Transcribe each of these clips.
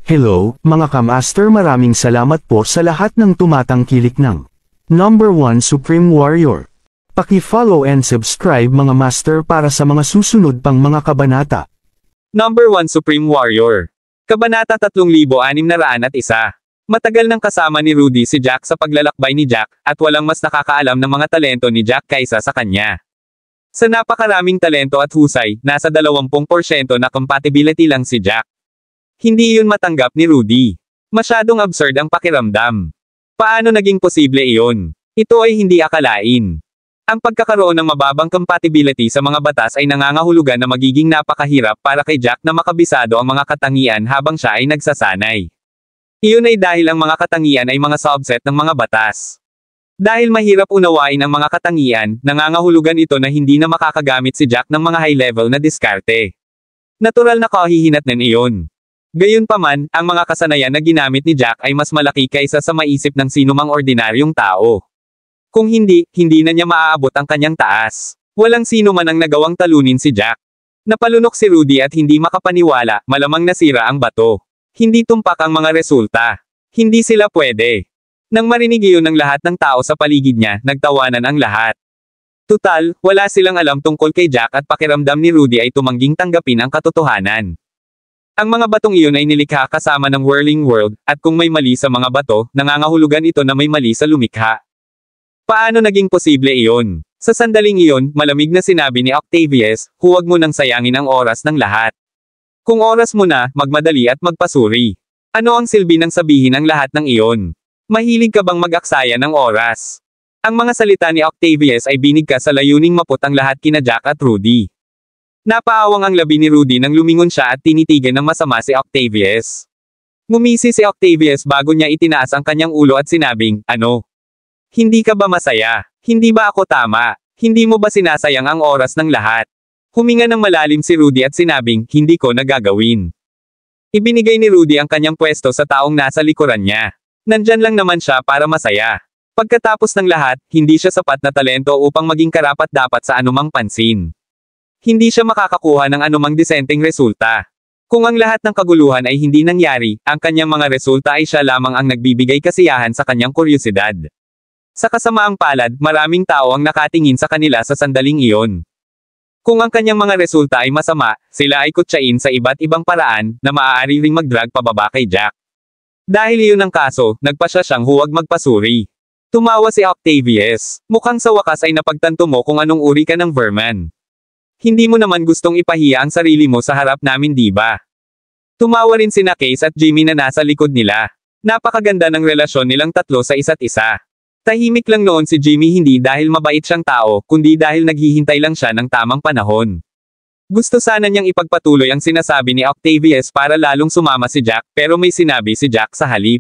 Hello, mga kamaster, maraming salamat po sa lahat ng tumatangkilik ng Number 1 Supreme Warrior. Paki-follow and subscribe mga master para sa mga susunod pang mga kabanata. Number 1 Supreme Warrior. Kabanata 3601. Matagal nang kasama ni Rudy si Jack sa paglalakbay ni Jack, at walang mas nakakaalam ng mga talento ni Jack kaysa sa kanya. Sa napakaraming talento at husay, nasa 20% na compatibility lang si Jack. Hindi iyon matanggap ni Rudy. Masyadong absurd ang pakiramdam. Paano naging posible iyon? Ito ay hindi akalain. Ang pagkakaroon ng mababang compatibility sa mga batas ay nangangahulugan na magiging napakahirap para kay Jack na makabisado ang mga katangian habang siya ay nagsasanay. Iyon ay dahil ang mga katangian ay mga subset ng mga batas. Dahil mahirap unawain ang mga katangian, nangangahulugan ito na hindi na makakagamit si Jack ng mga high-level na diskarte. Natural na kahihinatnan iyon. Gayunpaman, ang mga kasanayan na ginamit ni Jack ay mas malaki kaysa sa maisip ng sinumang ordinaryong tao. Kung hindi na niya maaabot ang kanyang taas. Walang sino man ang nagawang talunin si Jack. Napalunok si Rudy at hindi makapaniwala, malamang nasira ang bato. Hindi tumpak ang mga resulta. Hindi sila pwede. Nang marinig iyon ng lahat ng tao sa paligid niya, nagtawanan ang lahat. Tutal, wala silang alam tungkol kay Jack at pakiramdam ni Rudy ay tumangging tanggapin ang katotohanan. Ang mga batong iyon ay nilikha kasama ng Whirling World, at kung may mali sa mga bato, nangangahulugan ito na may mali sa lumikha. Paano naging posible iyon? Sa sandaling iyon, malamig na sinabi ni Octavius, huwag mo nang sayangin ang oras ng lahat. Kung oras mo na, magmadali at magpasuri. Ano ang silbi ng sabihin ang lahat ng iyon? Mahilig ka bang mag-aksaya ng oras? Ang mga salita ni Octavius ay binigkas sa layuning maput ang lahat kina Jack at Rudy. Napaawang ang labi ni Rudy nang lumingon siya at tinitigan ng masama si Octavius. Ngumisi si Octavius bago niya itinaas ang kanyang ulo at sinabing, ano? Hindi ka ba masaya? Hindi ba ako tama? Hindi mo ba sinasayang ang oras ng lahat? Huminga ng malalim si Rudy at sinabing, hindi ko nagagawin. Ibinigay ni Rudy ang kanyang pwesto sa taong nasa likuran niya. Nandyan lang naman siya para masaya. Pagkatapos ng lahat, hindi siya sapat na talento upang maging karapat-dapat sa anumang pansin. Hindi siya makakakuha ng anumang disenteng resulta. Kung ang lahat ng kaguluhan ay hindi nangyari, ang kanyang mga resulta ay siya lamang ang nagbibigay kasiyahan sa kanyang kuryosidad. Sa kasamaang palad, maraming tao ang nakatingin sa kanila sa sandaling iyon. Kung ang kanyang mga resulta ay masama, sila ay kutsain sa iba't ibang paraan, na maaari ring mag-drag pababa kay Jack. Dahil iyon ang kaso, nagpasya siyang huwag magpasuri. Tumawa si Octavius. Mukhang sa wakas ay napagtanto mo kung anong uri ka ng verman. Hindi mo naman gustong ipahiya ang sarili mo sa harap namin, di ba? Tumawa rin sina Case at Jimmy na nasa likod nila. Napakaganda ng relasyon nilang tatlo sa isa't isa. Tahimik lang noon si Jimmy, hindi dahil mabait siyang tao, kundi dahil naghihintay lang siya ng tamang panahon. Gusto sana niyang ipagpatuloy ang sinasabi ni Octavius para lalong sumama si Jack, pero may sinabi si Jack sa halip.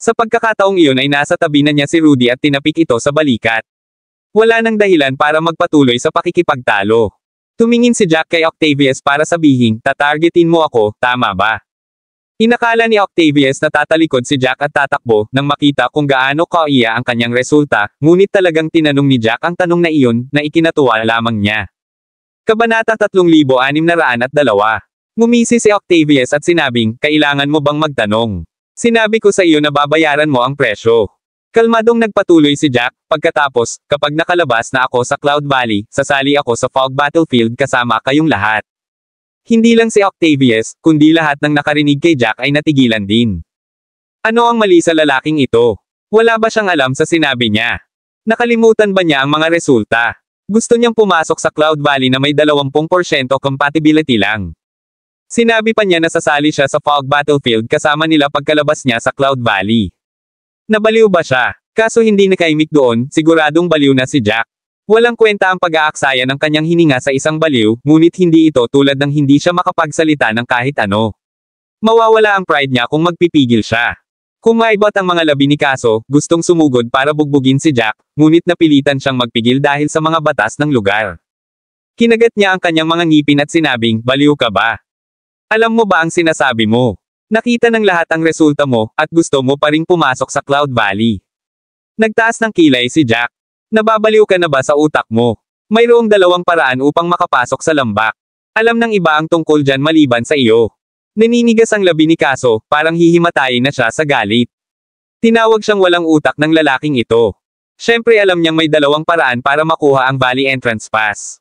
Sa pagkakataong iyon ay nasa tabi na niya si Rudy at tinapik ito sa balikat. Wala nang dahilan para magpatuloy sa pakikipagtalo. Tumingin si Jack kay Octavius para sabihin, tatargetin mo ako, tama ba? Inakala ni Octavius na tatalikod si Jack at tatakbo, nang makita kung gaano kaiya ang kanyang resulta, ngunit talagang tinanong ni Jack ang tanong na iyon, na ikinatuwa lamang niya. Kabanata 3602. Ngumisi si Octavius at sinabing, kailangan mo bang magtanong? Sinabi ko sa iyo na babayaran mo ang presyo. Kalmadong nagpatuloy si Jack, pagkatapos, kapag nakalabas na ako sa Cloud Valley, sasali ako sa Fog Battlefield kasama kayong lahat. Hindi lang si Octavius, kundi lahat ng nakarinig kay Jack ay natigilan din. Ano ang mali sa lalaking ito? Wala ba siyang alam sa sinabi niya? Nakalimutan ba niya ang mga resulta? Gusto niyang pumasok sa Cloud Valley na may 20% compatibility lang. Sinabi pa niya na sasali siya sa Fog Battlefield kasama nila pagkalabas niya sa Cloud Valley. Nabaliw ba siya? Kaso hindi nakaimik doon, siguradong baliw na si Jack. Walang kwenta ang pag-aaksaya ng kanyang hininga sa isang baliw, ngunit hindi ito tulad ng hindi siya makapagsalita ng kahit ano. Mawawala ang pride niya kung magpipigil siya. Kung maibot ang mga labi ni Kaso, gustong sumugod para bugbugin si Jack, ngunit napilitan siyang magpigil dahil sa mga batas ng lugar. Kinagat niya ang kanyang mga ngipin at sinabing, baliw ka ba? Alam mo ba ang sinasabi mo? Nakita ng lahat ang resulta mo, at gusto mo pa ring pumasok sa Cloud Valley. Nagtaas ng kilay si Jack. Nababaliw ka na ba sa utak mo? Mayroong dalawang paraan upang makapasok sa lambak. Alam ng iba ang tungkol dyan maliban sa iyo. Naninigas ang labi ni Kaso, parang hihimatayin na siya sa galit. Tinawag siyang walang utak ng lalaking ito. Siyempre alam niyang may dalawang paraan para makuha ang Valley Entrance Pass.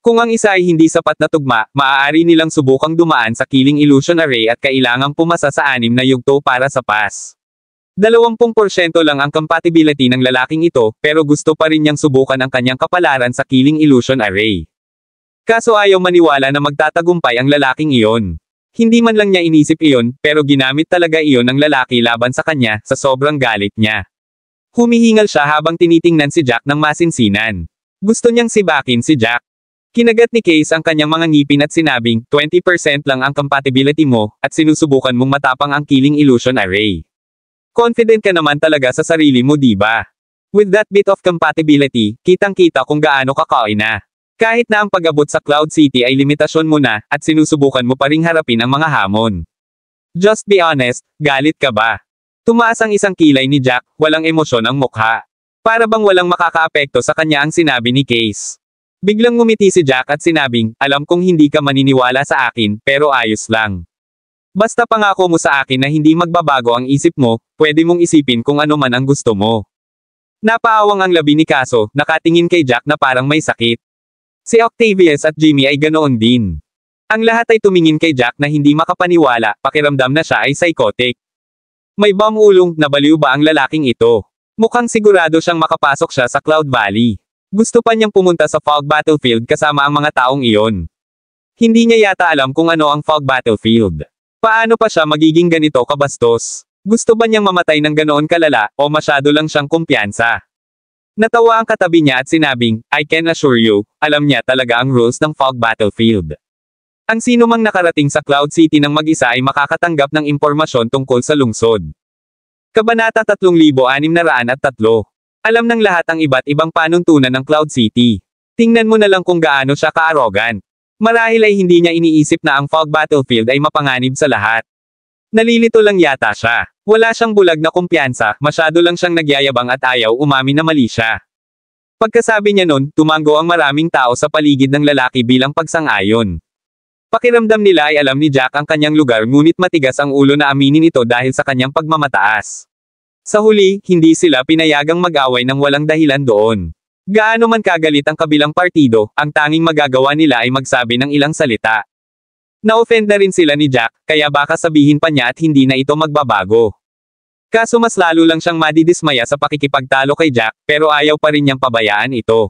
Kung ang isa ay hindi sapat na tugma, maaari nilang subukang dumaan sa Killing Illusion Array at kailangang pumasa sa 6 na yugto para sa pass. 20% lang ang compatibility ng lalaking ito, pero gusto pa rin niyang subukan ang kanyang kapalaran sa Killing Illusion Array. Kaso ayaw maniwala na magtatagumpay ang lalaking iyon. Hindi man lang niya inisip iyon, pero ginamit talaga iyon ng lalaki laban sa kanya, sa sobrang galit niya. Humihingal siya habang tinitingnan si Jack ng masinsinan. Gusto niyang sibakin si Jack. Kinagat ni Case ang kanyang mga ngipin at sinabing, 20% lang ang compatibility mo, at sinusubukan mong matapang ang Killing Illusion Array. Confident ka naman talaga sa sarili mo, diba? With that bit of compatibility, kitang-kita kung gaano ka kaina. Kahit na ang pag-abot sa Cloud City ay limitasyon mo na, at sinusubukan mo pa ring harapin ang mga hamon. Just be honest, galit ka ba? Tumaas ang isang kilay ni Jack, walang emosyon ang mukha. Para bang walang makakaapekto sa kanya ang sinabi ni Case. Biglang ngumiti si Jack at sinabing, alam kong hindi ka maniniwala sa akin, pero ayos lang. Basta pangako mo sa akin na hindi magbabago ang isip mo, pwede mong isipin kung ano man ang gusto mo. Napaawang ang labi ni Kaso, nakatingin kay Jack na parang may sakit. Si Octavius at Jimmy ay ganoon din. Ang lahat ay tumingin kay Jack na hindi makapaniwala, pakiramdam na siya ay psychotic. May bamulong, nabaliw ba ang lalaking ito? Mukhang sigurado siyang makapasok siya sa Cloud Valley. Gusto pa niyang pumunta sa Fog Battlefield kasama ang mga taong iyon. Hindi niya yata alam kung ano ang Fog Battlefield. Paano pa siya magiging ganito kabastos? Gusto ba niyang mamatay ng ganoon kalala, o masyado lang siyang kumpiyansa? Natawa ang katabi niya at sinabing, I can assure you, alam niya talaga ang rules ng Fog Battlefield. Ang sino mang nakarating sa Cloud City ng mag-isa ay makakatanggap ng impormasyon tungkol sa lungsod. Kabanata 3603. Alam ng lahat ang iba't ibang panuntunan ng Cloud City. Tingnan mo na lang kung gaano siya ka-arrogant. Marahil ay hindi niya iniisip na ang Fog Battlefield ay mapanganib sa lahat. Nalilito lang yata siya. Wala siyang bulag na kumpiyansa, masyado lang siyang nagyayabang at ayaw umamin na mali siya. Pagkasabi niya nun, tumango ang maraming tao sa paligid ng lalaki bilang pagsang-ayon. Pakiramdam nila ay alam ni Jack ang kanyang lugar ngunit matigas ang ulo na aminin ito dahil sa kanyang pagmamataas. Sa huli, hindi sila pinayagang mag-away ng walang dahilan doon. Gaano man kagalit ang kabilang partido, ang tanging magagawa nila ay magsabi ng ilang salita. Na-offend na rin sila ni Jack, kaya baka sabihin pa niya at hindi na ito magbabago. Kaso mas lalo lang siyang madidismaya sa pakikipagtalo kay Jack, pero ayaw pa rin niyang pabayaan ito.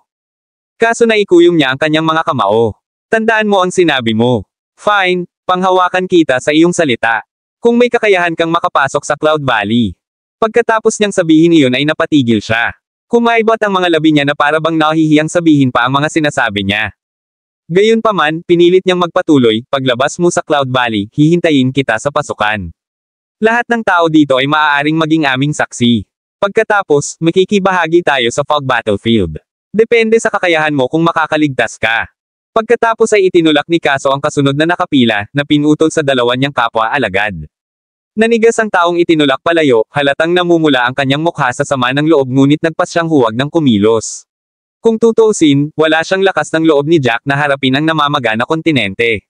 Kaso naikuyong niya ang kanyang mga kamao. Tandaan mo ang sinabi mo. Fine, panghawakan kita sa iyong salita. Kung may kakayahan kang makapasok sa Cloud Valley. Pagkatapos niyang sabihin iyon ay napatigil siya. Kumaibot ang mga labi niya na para bang nahihiyang sabihin pa ang mga sinasabi niya. Gayunpaman, pinilit niyang magpatuloy, paglabas mo sa Cloud Valley, hihintayin kita sa pasukan. Lahat ng tao dito ay maaaring maging aming saksi. Pagkatapos, makikibahagi tayo sa Fog Battlefield. Depende sa kakayahan mo kung makakaligtas ka. Pagkatapos ay itinulak ni Kaso ang kasunod na nakapila, na pinutol sa dalawa niyang kapwa-alagad. Nanigas ang taong itinulak palayo, halatang namumula ang kanyang mukha sa sama ng loob ngunit nagpas siyang huwag ng kumilos. Kung tutuusin, wala siyang lakas ng loob ni Jack na harapin ang namamaga na kontinente.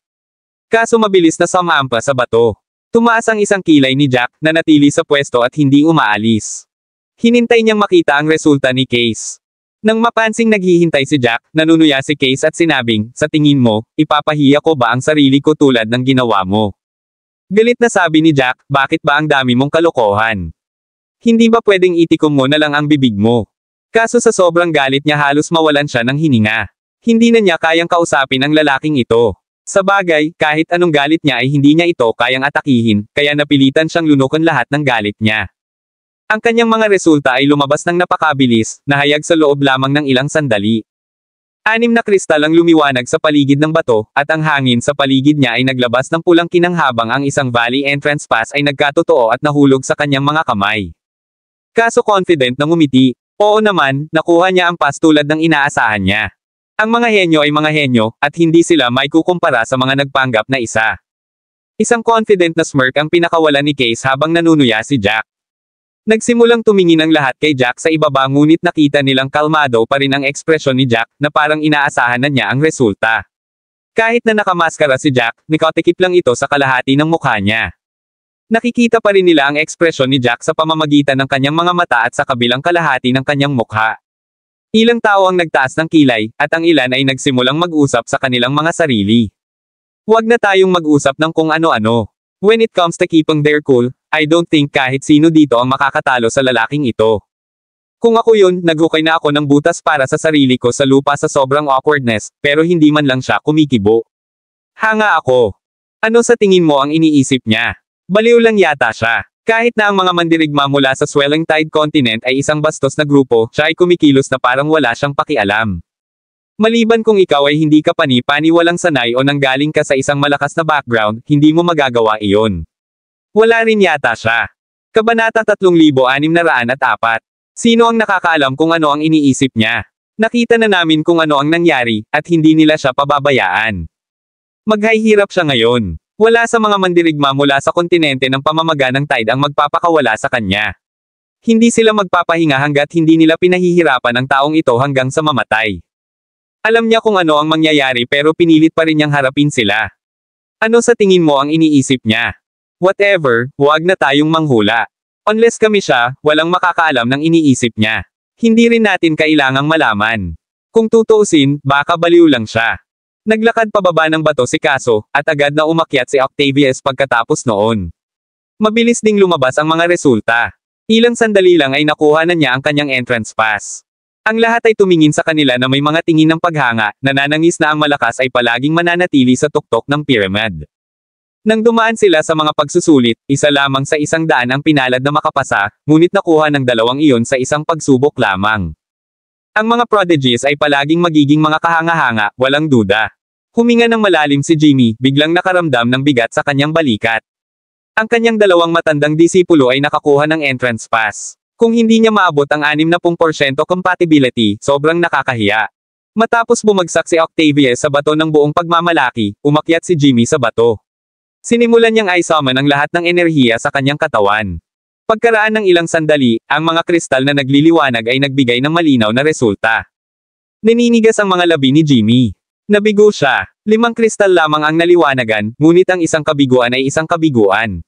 Kaso mabilis na sumampa sa bato. Tumaas ang isang kilay ni Jack, na natili sa pwesto at hindi umaalis. Hinintay niyang makita ang resulta ni Case. Nang mapansing naghihintay si Jack, nanunuya si Case at sinabing, sa tingin mo, ipapahiya ko ba ang sarili ko tulad ng ginawa mo? Galit na sabi ni Jack, bakit ba ang dami mong kalokohan? Hindi ba pwedeng itikom mo na lang ang bibig mo? Kaso sa sobrang galit niya halos mawalan siya ng hininga. Hindi na niya kayang kausapin ang lalaking ito. Sa bagay, kahit anong galit niya ay hindi niya ito kayang atakihin, kaya napilitan siyang lunukan lahat ng galit niya. Ang kanyang mga resulta ay lumabas ng napakabilis, nahayag sa loob lamang ng ilang sandali. 6 na kristal ang lumiwanag sa paligid ng bato, at ang hangin sa paligid niya ay naglabas ng pulang kinang habang ang isang Valley Entrance Pass ay nagkatotoo at nahulog sa kanyang mga kamay. Kaso confident na ngumiti. Oo naman, nakuha niya ang pass tulad ng inaasahan niya. Ang mga henyo ay mga henyo, at hindi sila may kukumpara sa mga nagpanggap na isa. Isang confident na smirk ang pinakawalan ni Case habang nanunuya si Jack. Nagsimulang tumingin ang lahat kay Jack sa ibaba ngunit nakita nilang kalmado pa rin ang ekspresyon ni Jack, na parang inaasahan na niya ang resulta. Kahit na nakamaskara si Jack, nakatikip lang ito sa kalahati ng mukha niya. Nakikita pa rin nila ang ekspresyon ni Jack sa pamamagitan ng kanyang mga mata at sa kabilang kalahati ng kanyang mukha. Ilang tao ang nagtaas ng kilay, at ang ilan ay nagsimulang mag-usap sa kanilang mga sarili. Huwag na tayong mag-usap ng kung ano-ano. When it comes to keeping their cool, I don't think kahit sino dito ang makakatalo sa lalaking ito. Kung ako yun, naghukay na ako ng butas para sa sarili ko sa lupa sa sobrang awkwardness, pero hindi man lang siya kumikibo. Hanga ako. Ano sa tingin mo ang iniisip niya? Baliw lang yata siya. Kahit na ang mga mandirigma mula sa Swelling Tide Continent ay isang bastos na grupo, siya ay kumikilos na parang wala siyang pakialam. Maliban kung ikaw ay hindi ka pani-paniwalang sanay o nanggaling ka sa isang malakas na background, hindi mo magagawa iyon. Wala rin yata siya. Kabanata 3604. Sino ang nakakaalam kung ano ang iniisip niya? Nakita na namin kung ano ang nangyari, at hindi nila siya pababayaan. Maghihirap siya ngayon. Wala sa mga mandirigma mula sa kontinente ng pamamaga ng Tide ang magpapakawala sa kanya. Hindi sila magpapahinga hanggat hindi nila pinahihirapan ang taong ito hanggang sa mamatay. Alam niya kung ano ang mangyayari pero pinilit pa rin niyang harapin sila. Ano sa tingin mo ang iniisip niya? Whatever, huwag na tayong manghula. Unless kami siya, walang makakaalam ng iniisip niya. Hindi rin natin kailangang malaman. Kung tutuusin, baka baliw lang siya. Naglakad pababa ng bato si Kaso, at agad na umakyat si Octavius pagkatapos noon. Mabilis ding lumabas ang mga resulta. Ilang sandali lang ay nakuha na niya ang kanyang entrance pass. Ang lahat ay tumingin sa kanila na may mga tingin ng paghanga, nananangis na ang malakas ay palaging mananatili sa tuktok ng pyramid. Nang dumaan sila sa mga pagsusulit, isa lamang sa 100 ang pinalad na makapasa, ngunit nakuha ng 2 iyon sa isang pagsubok lamang. Ang mga prodigies ay palaging magiging mga kahanga-hanga, walang duda. Huminga ng malalim si Jimmy, biglang nakaramdam ng bigat sa kanyang balikat. Ang kanyang 2 matandang disipulo ay nakakuha ng entrance pass. Kung hindi niya maabot ang 60% compatibility, sobrang nakakahiya. Matapos bumagsak si Octavius sa bato ng buong pagmamalaki, umakyat si Jimmy sa bato. Sinimulan niyang i-summon ang lahat ng enerhiya sa kanyang katawan. Pagkaraan ng ilang sandali, ang mga kristal na nagliliwanag ay nagbigay ng malinaw na resulta. Naninigas ang mga labi ni Jimmy. Nabigo siya. 5 kristal lamang ang naliwanagan, ngunit ang isang kabiguan ay isang kabiguan.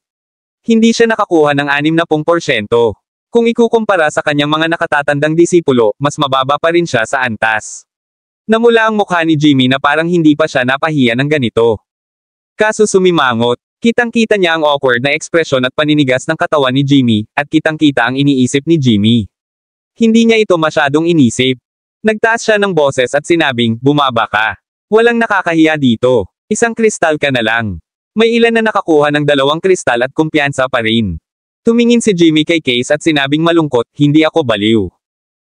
Hindi siya nakakuha ng 60%. Kung ikukumpara sa kanyang mga nakatatandang disipulo, mas mababa pa rin siya sa antas. Namula ang mukha ni Jimmy na parang hindi pa siya napahiya ng ganito. Kaso sumimangot. Kitang-kita niya ang awkward na ekspresyon at paninigas ng katawan ni Jimmy, at kitang-kita ang iniisip ni Jimmy. Hindi niya ito masyadong inisip. Nagtaas siya ng boses at sinabing, bumaba ka. Walang nakakahiya dito. Isang kristal ka na lang. May ilan na nakakuha ng 2 kristal at kumpiyansa pa rin. Tumingin si Jimmy kay Case at sinabing malungkot, hindi ako baliw.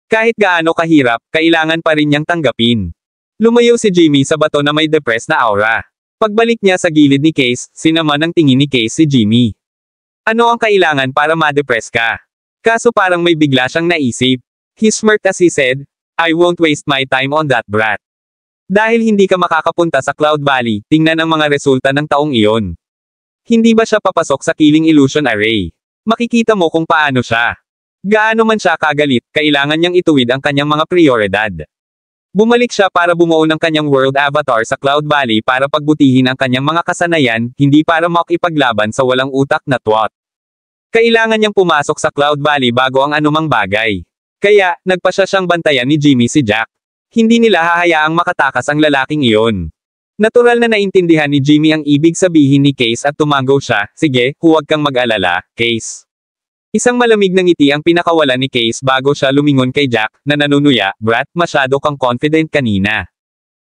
Kahit gaano kahirap, kailangan pa rin niyang tanggapin. Lumayo si Jimmy sa bato na may depressed na aura. Pagbalik niya sa gilid ni Case, sinama ng tingin ni Case si Jimmy. Ano ang kailangan para ma-depress ka? Kaso parang may bigla siyang naisip. He smirked as he said, I won't waste my time on that brat. Dahil hindi ka makakapunta sa Cloud Valley, tingnan ang mga resulta ng taong iyon. Hindi ba siya papasok sa Killing Illusion Array? Makikita mo kung paano siya. Gaano man siya kagalit, kailangan niyang ituwid ang kanyang mga prioridad. Bumalik siya para bumuo ng kanyang world avatar sa Cloud Valley para pagbutihin ang kanyang mga kasanayan, hindi para makipaglaban sa walang utak na twat. Kailangan niyang pumasok sa Cloud Valley bago ang anumang bagay. Kaya, nagpasya siyang bantayan ni Jimmy si Jack. Hindi nila hahayaang makatakas ang lalaking iyon. Natural na naintindihan ni Jimmy ang ibig sabihin ni Case at tumango siya, sige, huwag kang mag-alala, Case. Isang malamig na ngiti ang pinakawala ni Case bago siya lumingon kay Jack, na nanunuya, brat, masyado kang confident kanina.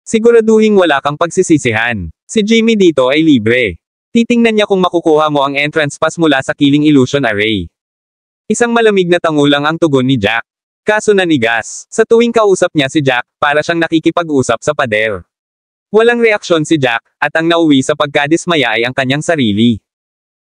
Siguraduhing wala kang pagsisisihan. Si Jimmy dito ay libre. Titingnan niya kung makukuha mo ang entrance pass mula sa Killing Illusion Array. Isang malamig na tangulang ang tugon ni Jack. Kaso nanigas. Sa tuwing kausap niya si Jack, para siyang nakikipag-usap sa pader. Walang reaksyon si Jack, at ang nauwi sa pagkadismaya ay ang kanyang sarili.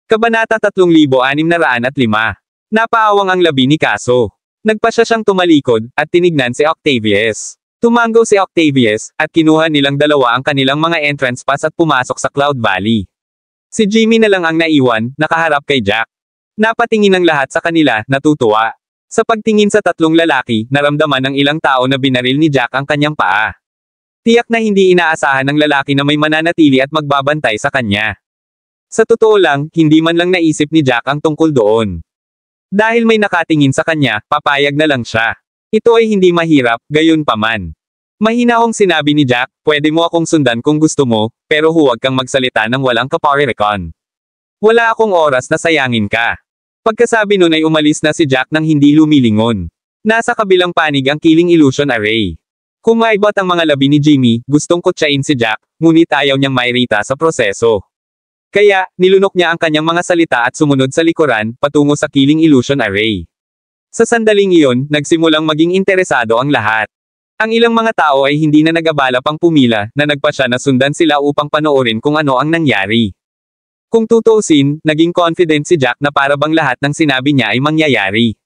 Kabanata 3605. Napaawang ang labi ni Kaso. Nagpasya siyang tumalikod, at tinignan si Octavius. Tumango si Octavius, at kinuha nilang 2 ang kanilang mga entrance pass at pumasok sa Cloud Valley. Si Jimmy na lang ang naiwan, nakaharap kay Jack. Napatingin ang lahat sa kanila, natutuwa. Sa pagtingin sa 3 lalaki, naramdaman ng ilang tao na binaril ni Jack ang kanyang paa. Tiyak na hindi inaasahan ng lalaki na may mananatili at magbabantay sa kanya. Sa totoo lang, hindi man lang naisip ni Jack ang tungkol doon. Dahil may nakatingin sa kanya, papayag na lang siya. Ito ay hindi mahirap, gayon pa man. Mahinahong sinabi ni Jack, pwede mo akong sundan kung gusto mo, pero huwag kang magsalita ng walang kaparerekon. Wala akong oras na sayangin ka. Pagkasabi nun ay umalis na si Jack nang hindi lumilingon. Nasa kabilang panig ang Killing Illusion Array. Kung maibot ang mga labi ni Jimmy, gustong kutsain si Jack, ngunit ayaw niyang mairita sa proseso. Kaya, nilunok niya ang kanyang mga salita at sumunod sa likuran, patungo sa Killing Illusion Array. Sa sandaling iyon, nagsimulang maging interesado ang lahat. Ang ilang mga tao ay hindi na nag-abala pang pumila, na nagpasya na sundan sila upang panoorin kung ano ang nangyari. Kung tutuusin, naging confident si Jack na para bang lahat ng sinabi niya ay mangyayari.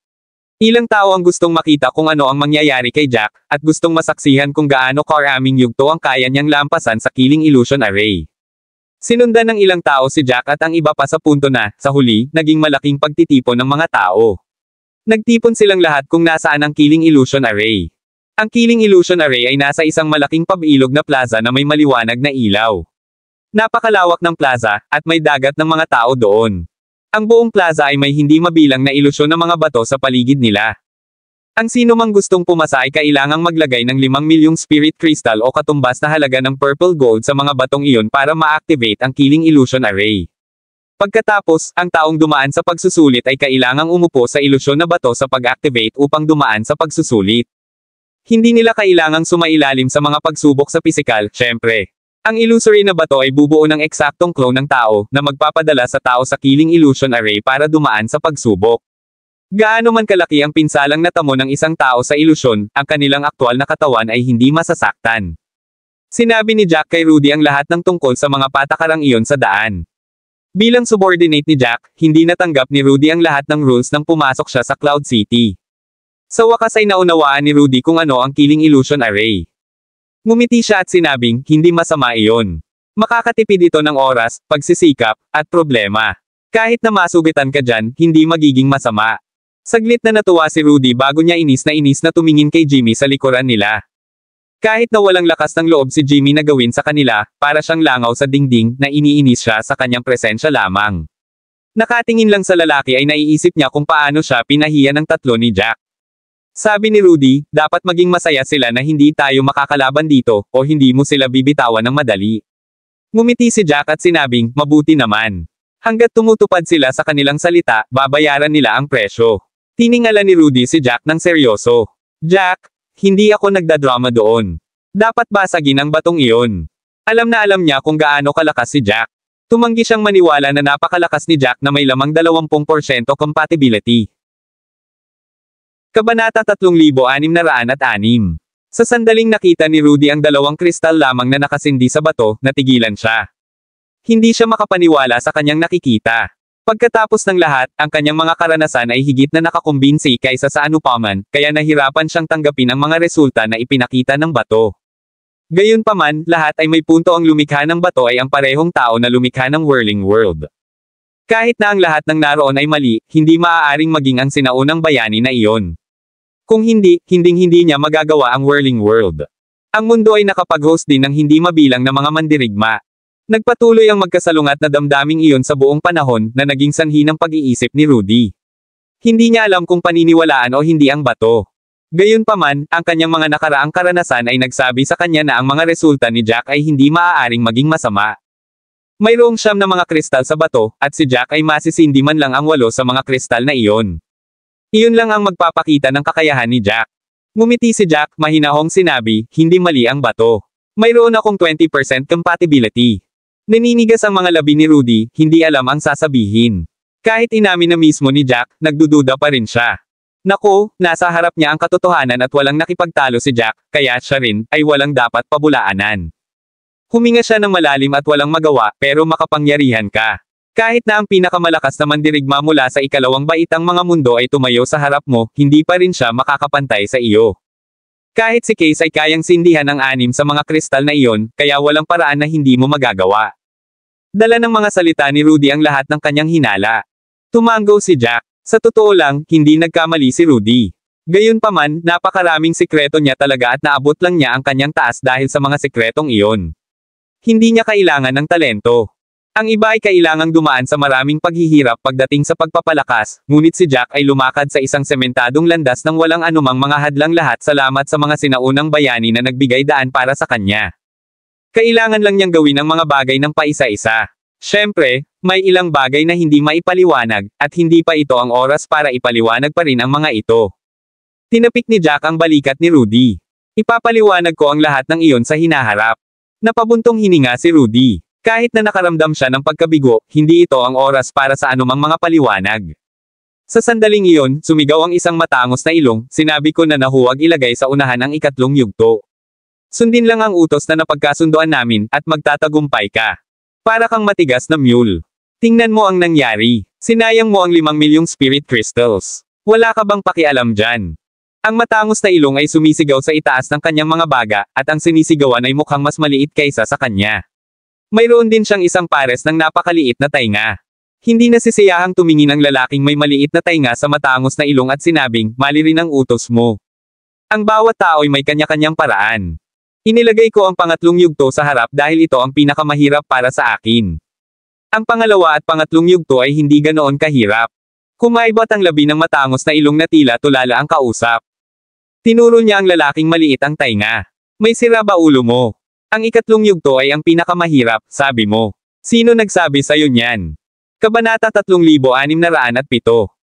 Ilang tao ang gustong makita kung ano ang mangyayari kay Jack, at gustong masaksihan kung gaano karaming yugto ang kaya niyang lampasan sa Killing Illusion Array. Sinundan ng ilang tao si Jack at ang iba pa sa punto na, sa huli, naging malaking pagtitipon ng mga tao. Nagtipon silang lahat kung nasaan ang Killing Illusion Array. Ang Killing Illusion Array ay nasa isang malaking pabilog na plaza na may maliwanag na ilaw. Napakalawak ng plaza, at may dagat ng mga tao doon. Ang buong plaza ay may hindi mabilang na ilusyon ng mga bato sa paligid nila. Ang sino mang gustong pumasa ay kailangang maglagay ng 5 milyong spirit crystal o katumbas na halaga ng purple gold sa mga batong iyon para ma-activate ang Killing Illusion Array. Pagkatapos, ang taong dumaan sa pagsusulit ay kailangang umupo sa ilusyon na bato sa pag-activate upang dumaan sa pagsusulit. Hindi nila kailangang sumailalim sa mga pagsubok sa pisikal, syempre. Ang illusory na bato ay bubuo ng eksaktong clone ng tao, na magpapadala sa tao sa Killing Illusion Array para dumaan sa pagsubok. Gaano man kalaki ang pinsalang natamo ng isang tao sa ilusyon, ang kanilang aktwal na katawan ay hindi masasaktan. Sinabi ni Jack kay Rudy ang lahat ng tungkol sa mga patakarang iyon sa daan. Bilang subordinate ni Jack, hindi natanggap ni Rudy ang lahat ng rules nang pumasok siya sa Cloud City. Sa wakas ay naunawaan ni Rudy kung ano ang Killing Illusion Array. Ngumiti siya at sinabing, hindi masama iyon. Makakatipid ito ng oras, pagsisikap, at problema. Kahit na masugitan ka dyan, hindi magiging masama. Saglit na natuwa si Rudy bago niya inis na tumingin kay Jimmy sa likuran nila. Kahit na walang lakas ng loob si Jimmy na gawin sa kanila, para siyang langaw sa dingding na iniinis siya sa kanyang presensya lamang. Nakatingin lang sa lalaki ay naiisip niya kung paano siya pinahiya ng tatlo ni Jack. Sabi ni Rudy, dapat maging masaya sila na hindi tayo makakalaban dito, o hindi mo sila bibitawan ng madali. Ngumiti si Jack at sinabing, mabuti naman. Hanggat tumutupad sila sa kanilang salita, babayaran nila ang presyo. Tiningala ni Rudy si Jack ng seryoso. Jack, hindi ako nagdadrama doon. Dapat basagin ang batong iyon. Alam na alam niya kung gaano kalakas si Jack. Tumanggi siyang maniwala na napakalakas ni Jack na may lamang 20% compatibility. Kabanata 3606. Sa sandaling nakita ni Rudy ang dalawang kristal lamang na nakasindi sa bato, natigilan siya. Hindi siya makapaniwala sa kanyang nakikita. Pagkatapos ng lahat, ang kanyang mga karanasan ay higit na nakakumbinsi kaysa sa anupaman, kaya nahirapan siyang tanggapin ang mga resulta na ipinakita ng bato. Gayunpaman, lahat ay may punto. Ang lumikha ng bato ay ang parehong tao na lumikha ng Whirling World. Kahit na ang lahat ng naroon ay mali, hindi maaaring maging ang sinaunang bayani na iyon. Kung hindi, hinding-hindi niya magagawa ang Whirling World. Ang mundo ay nakapag-host din ng hindi mabilang na mga mandirigma. Nagpatuloy ang magkasalungat na damdaming iyon sa buong panahon na naging sanhi ng pag-iisip ni Rudy. Hindi niya alam kung paniniwalaan o hindi ang bato. Gayunpaman, ang kanyang mga nakaraang karanasan ay nagsabi sa kanya na ang mga resulta ni Jack ay hindi maaaring maging masama. Mayroong 9 na mga kristal sa bato, at si Jack ay masisindi man lang ang 8 sa mga kristal na iyon. Iyon lang ang magpapakita ng kakayahan ni Jack. Ngumiti si Jack, mahinahong sinabi, hindi mali ang bato. Mayroon akong 20% compatibility. Naninigas ang mga labi ni Rudy, hindi alam ang sasabihin. Kahit inamin na mismo ni Jack, nagdududa pa rin siya. Naku, nasa harap niya ang katotohanan at walang nakipagtalo si Jack, kaya siya rin, ay walang dapat pabulaanan. Huminga siya ng malalim at walang magawa, pero makapangyarihan ka. Kahit na ang pinakamalakas na mandirigma mula sa ikalawang baitang mga mundo ay tumayo sa harap mo, hindi pa rin siya makakapantay sa iyo. Kahit si Case ay kayang sindihan ang 6 sa mga kristal na iyon, kaya walang paraan na hindi mo magagawa. Dala ng mga salita ni Rudy ang lahat ng kanyang hinala. Tumango si Jack. Sa totoo lang, hindi nagkamali si Rudy. Gayunpaman, napakaraming sikreto niya talaga at naabot lang niya ang kanyang taas dahil sa mga sikretong iyon. Hindi niya kailangan ng talento. Ang iba ay kailangang dumaan sa maraming paghihirap pagdating sa pagpapalakas, ngunit si Jack ay lumakad sa isang sementadong landas nang walang anumang mga hadlang lahat salamat sa mga sinaunang bayani na nagbigay daan para sa kanya. Kailangan lang niyang gawin ang mga bagay ng paisa-isa. Siyempre, may ilang bagay na hindi maipaliwanag, at hindi pa ito ang oras para ipaliwanag pa rin ang mga ito. Tinapik ni Jack ang balikat ni Rudy. Ipapaliwanag ko ang lahat ng iyon sa hinaharap. Napabuntong hininga si Rudy. Kahit na nakaramdam siya ng pagkabigo, hindi ito ang oras para sa anumang mga paliwanag. Sa sandaling iyon, sumigaw ang isang matangos na ilong, sinabi ko na huwag ilagay sa unahan ang ikatlong yugto. Sundin lang ang utos na napagkasundoan namin, at magtatagumpay ka. Para kang matigas na mule. Tingnan mo ang nangyari. Sinayang mo ang 5 milyong spirit crystals. Wala ka bang pakialam dyan? Ang matangos na ilong ay sumisigaw sa itaas ng kanyang mga baga, at ang sinisigawan ay mukhang mas maliit kaysa sa kanya. Mayroon din siyang isang pares ng napakaliit na tainga. Hindi nasisiyahang tumingin ang lalaking may maliit na tainga sa matangos na ilong at sinabing, mali rin ang utos mo. Ang bawat tao ay may kanya-kanyang paraan. Inilagay ko ang pangatlong yugto sa harap dahil ito ang pinakamahirap para sa akin. Ang pangalawa at pangatlong yugto ay hindi ganoon kahirap. Kumaibot ang labi ng matangos na ilong na tila tulala ang kausap. Tinuro niya ang lalaking maliit ang tainga. May sira ba ulo mo? Ang ikatlong yugto ay ang pinakamahirap, sabi mo. Sino nagsabi sa'yo niyan? Kabanata 3607.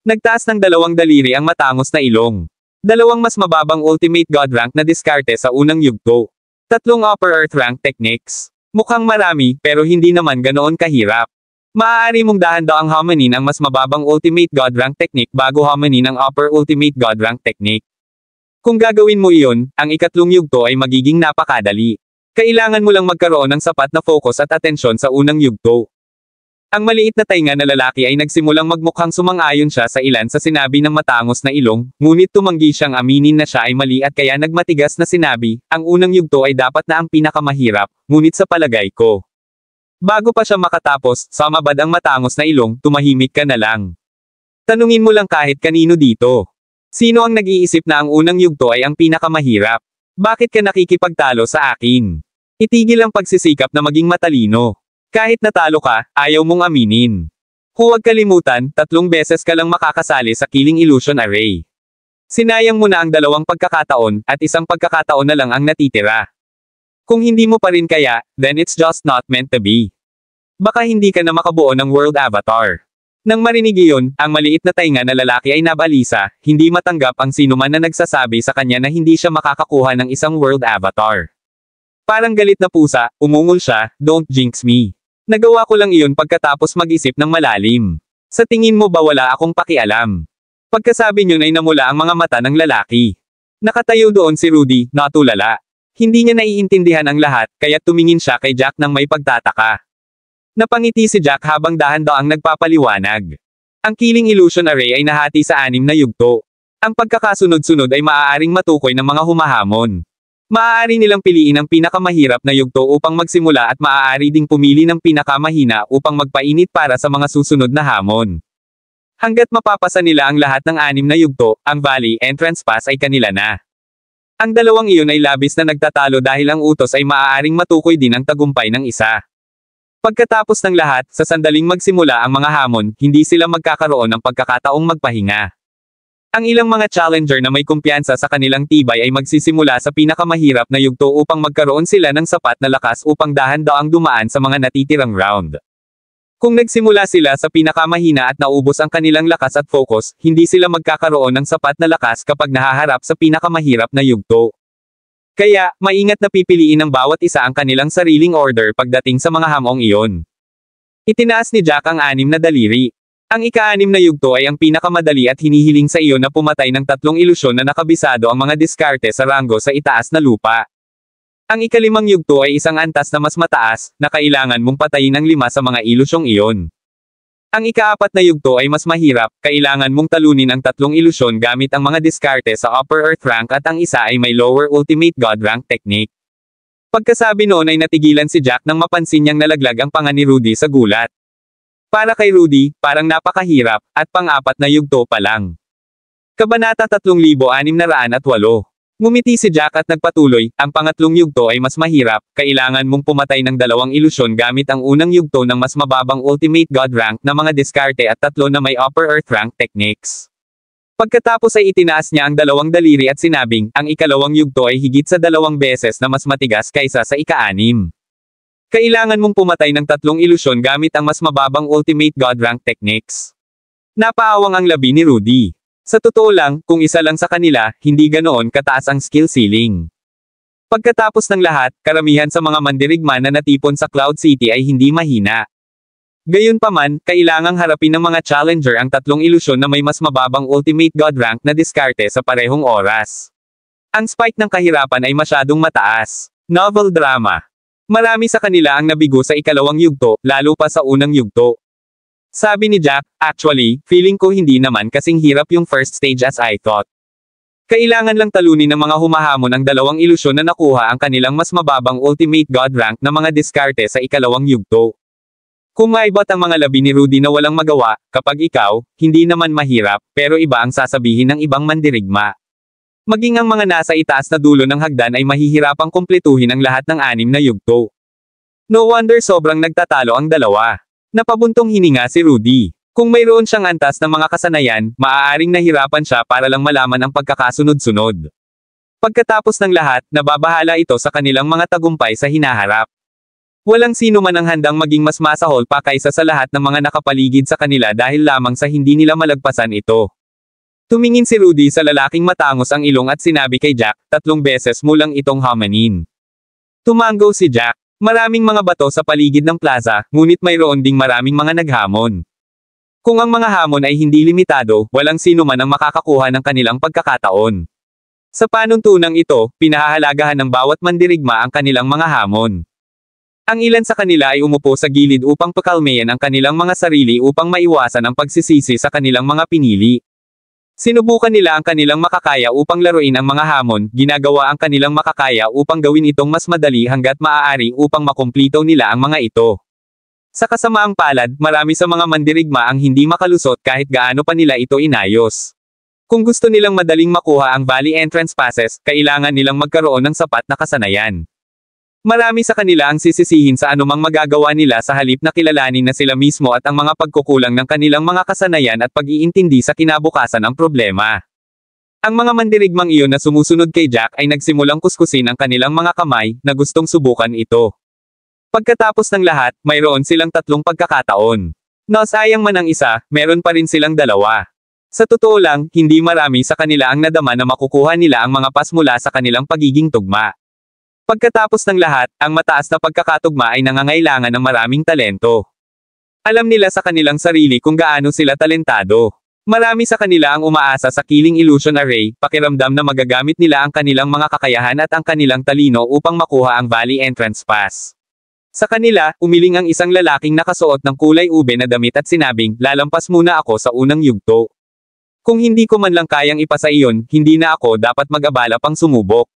Nagtaas ng 2 daliri ang matangos na ilong. 2 mas mababang ultimate god rank na diskarte sa unang yugto. 3 upper earth rank techniques. Mukhang marami, pero hindi naman ganoon kahirap. Maaari mong dahan-daang hominin ang mas mababang ultimate god rank technique bago hominin ang upper ultimate god rank technique. Kung gagawin mo iyon, ang ikatlong yugto ay magiging napakadali. Kailangan mo lang magkaroon ng sapat na focus at atensyon sa unang yugto. Ang maliit na tainga na lalaki ay nagsimulang magmukhang sumang-ayon siya sa ilan sa sinabi ng matangos na ilong, ngunit tumanggi siyang aminin na siya ay mali at kaya nagmatigas na sinabi, ang unang yugto ay dapat na ang pinakamahirap, ngunit sa palagay ko. Bago pa siya makatapos, sumabad ang matangos na ilong, tumahimik ka na lang. Tanungin mo lang kahit kanino dito. Sino ang nag-iisip na ang unang yugto ay ang pinakamahirap? Bakit ka nakikipagtalo sa akin? Itigil ang pagsisikap na maging matalino. Kahit natalo ka, ayaw mong aminin. Huwag kalimutan, 3 beses ka lang makakasali sa Killing Illusion Array. Sinayang mo na ang 2 pagkakataon, at 1 pagkakataon na lang ang natitira. Kung hindi mo pa rin kaya, then it's just not meant to be. Baka hindi ka na makabuo ng World Avatar. Nang marinig iyon, ang maliit na tainga na lalaki ay nabalisa, hindi matanggap ang sinuman na nagsasabi sa kanya na hindi siya makakakuha ng isang World Avatar. Parang galit na pusa, umungol siya, don't jinx me. Nagawa ko lang iyon pagkatapos mag-isip ng malalim. Sa tingin mo ba wala akong pakialam? Pagkasabi niyon ay namula ang mga mata ng lalaki. Nakatayo doon si Rudy, natulala. Hindi niya naiintindihan ang lahat, kaya tumingin siya kay Jack nang may pagtataka. Napangiti si Jack habang dahan-daang nagpapaliwanag. Ang Killing Illusion Array ay nahati sa 6 na yugto. Ang pagkakasunod-sunod ay maaaring matukoy ng mga humahamon. Maaari nilang piliin ang pinakamahirap na yugto upang magsimula at maaari ding pumili ng pinakamahina upang magpainit para sa mga susunod na hamon. Hanggat mapapasa nila ang lahat ng 6 na yugto, ang Valley Entrance Pass ay kanila na. Ang dalawang iyon ay labis na nagtatalo dahil ang utos ay maaaring matukoy din ang tagumpay ng isa. Pagkatapos ng lahat, sa sandaling magsimula ang mga hamon, hindi sila magkakaroon ng pagkakataong magpahinga. Ang ilang mga challenger na may kumpiyansa sa kanilang tibay ay magsisimula sa pinakamahirap na yugto upang magkaroon sila ng sapat na lakas upang dahan-daang dumaan sa mga natitirang round. Kung nagsimula sila sa pinakamahina at naubos ang kanilang lakas at focus, hindi sila magkakaroon ng sapat na lakas kapag nahaharap sa pinakamahirap na yugto. Kaya, maingat na pipiliin ng bawat isa ang kanilang sariling order pagdating sa mga hamong iyon. Itinaas ni Jack ang 6 na daliri. Ang ika-6 na yugto ay ang pinakamadali at hinihiling sa iyo na pumatay ng 3 ilusyon na nakabisado ang mga diskarte sa ranggo sa itaas na lupa. Ang ika-5 yugto ay isang antas na mas mataas, na kailangan mong patayin ng 5 sa mga ilusyong iyon. Ang ika-4 na yugto ay mas mahirap, kailangan mong talunin ang 3 ilusyon gamit ang mga diskarte sa Upper Earth rank at ang isa ay may Lower Ultimate God rank technique. Pagkasabi noon ay natigilan si Jack nang mapansin niyang nalaglag ang panga ni Rudy sa gulat. Para kay Rudy, parang napakahirap, at pang-4 na yugto pa lang. Kabanata 3608. Ngumiti si Jack at nagpatuloy, ang pangatlong yugto ay mas mahirap, kailangan mong pumatay ng dalawang ilusyon gamit ang unang yugto ng mas mababang Ultimate God rank na mga diskarte at tatlo na may Upper Earth rank techniques. Pagkatapos ay itinaas niya ang dalawang daliri at sinabing, ang ikalawang yugto ay higit sa 2 beses na mas matigas kaysa sa ika-6. Kailangan mong pumatay ng tatlong ilusyon gamit ang mas mababang Ultimate God rank techniques. Napaawang ang labi ni Rudy. Sa totoo lang, kung isa lang sa kanila, hindi ganoon kataas ang skill ceiling. Pagkatapos ng lahat, karamihan sa mga mandirigma na natipon sa Cloud City ay hindi mahina. Gayunpaman, kailangang harapin ng mga challenger ang tatlong ilusyon na may mas mababang Ultimate God rank na diskarte sa parehong oras. Ang spike ng kahirapan ay masyadong mataas. Novel drama. Marami sa kanila ang nabigo sa ikalawang yugto, lalo pa sa unang yugto. Sabi ni Jack, actually, feeling ko hindi naman kasing hirap yung first stage as I thought. Kailangan lang talunin ng mga humahamon ang dalawang ilusyon na nakuha ang kanilang mas mababang Ultimate God rank na mga diskarte sa ikalawang yugto. Kung maibot ang mga labi ni Rudy na walang magawa, kapag ikaw, hindi naman mahirap, pero iba ang sasabihin ng ibang mandirigma. Maging ang mga nasa itaas na dulo ng hagdan ay mahihirapang kumpletuhin ang lahat ng 6 na yugto. No wonder sobrang nagtatalo ang dalawa. Napabuntong hininga si Rudy. Kung mayroon siyang antas ng mga kasanayan, maaaring nahirapan siya para lang malaman ang pagkakasunod-sunod. Pagkatapos ng lahat, nababahala ito sa kanilang mga tagumpay sa hinaharap. Walang sino man ang handang maging mas masahol pa kaysa sa lahat ng mga nakapaligid sa kanila dahil lamang sa hindi nila malagpasan ito. Tumingin si Rudy sa lalaking matangos ang ilong at sinabi kay Jack, 3 beses mo lang itong hamanin. Tumango si Jack. Maraming mga bato sa paligid ng plaza, ngunit mayroon ding maraming mga naghamon. Kung ang mga hamon ay hindi limitado, walang sino man ang makakakuha ng kanilang pagkakataon. Sa panuntunang ito, pinahahalagahan ng bawat mandirigma ang kanilang mga hamon. Ang ilan sa kanila ay umupo sa gilid upang pakalmayan ang kanilang mga sarili upang maiwasan ang pagsisisi sa kanilang mga pinili. Sinubukan nila ang kanilang makakaya upang laruin ang mga hamon, ginagawa ang kanilang makakaya upang gawin itong mas madali hanggat maaari upang makumplito nila ang mga ito. Sa kasamaang palad, marami sa mga mandirigma ang hindi makalusot kahit gaano pa nila ito inayos. Kung gusto nilang madaling makuha ang Valley Entrance Passes, kailangan nilang magkaroon ng sapat na kasanayan. Marami sa kanila ang sisisihin sa anumang magagawa nila sa halip na kilalanin na sila mismo at ang mga pagkukulang ng kanilang mga kasanayan at pag-iintindi sa kinabukasan ang problema. Ang mga mandirigmang iyon na sumusunod kay Jack ay nagsimulang kuskusin ang kanilang mga kamay, na gustong subukan ito. Pagkatapos ng lahat, mayroon silang 3 pagkakataon. Nasayang man ang isa, meron pa rin silang 2. Sa totoo lang, hindi marami sa kanila ang nadama na makukuha nila ang mga pas mula sa kanilang pagiging tugma. Pagkatapos ng lahat, ang mataas na pagkakatugma ay nangangailangan ng maraming talento. Alam nila sa kanilang sarili kung gaano sila talentado. Marami sa kanila ang umaasa sa Killing Illusion Array, pakiramdam na magagamit nila ang kanilang mga kakayahan at ang kanilang talino upang makuha ang Valley Entrance Pass. Sa kanila, umiling ang isang lalaking nakasuot ng kulay ube na damit at sinabing, lalampas muna ako sa unang yugto. Kung hindi ko man lang kayang ipasa iyon, hindi na ako dapat mag-abala pang sumubok.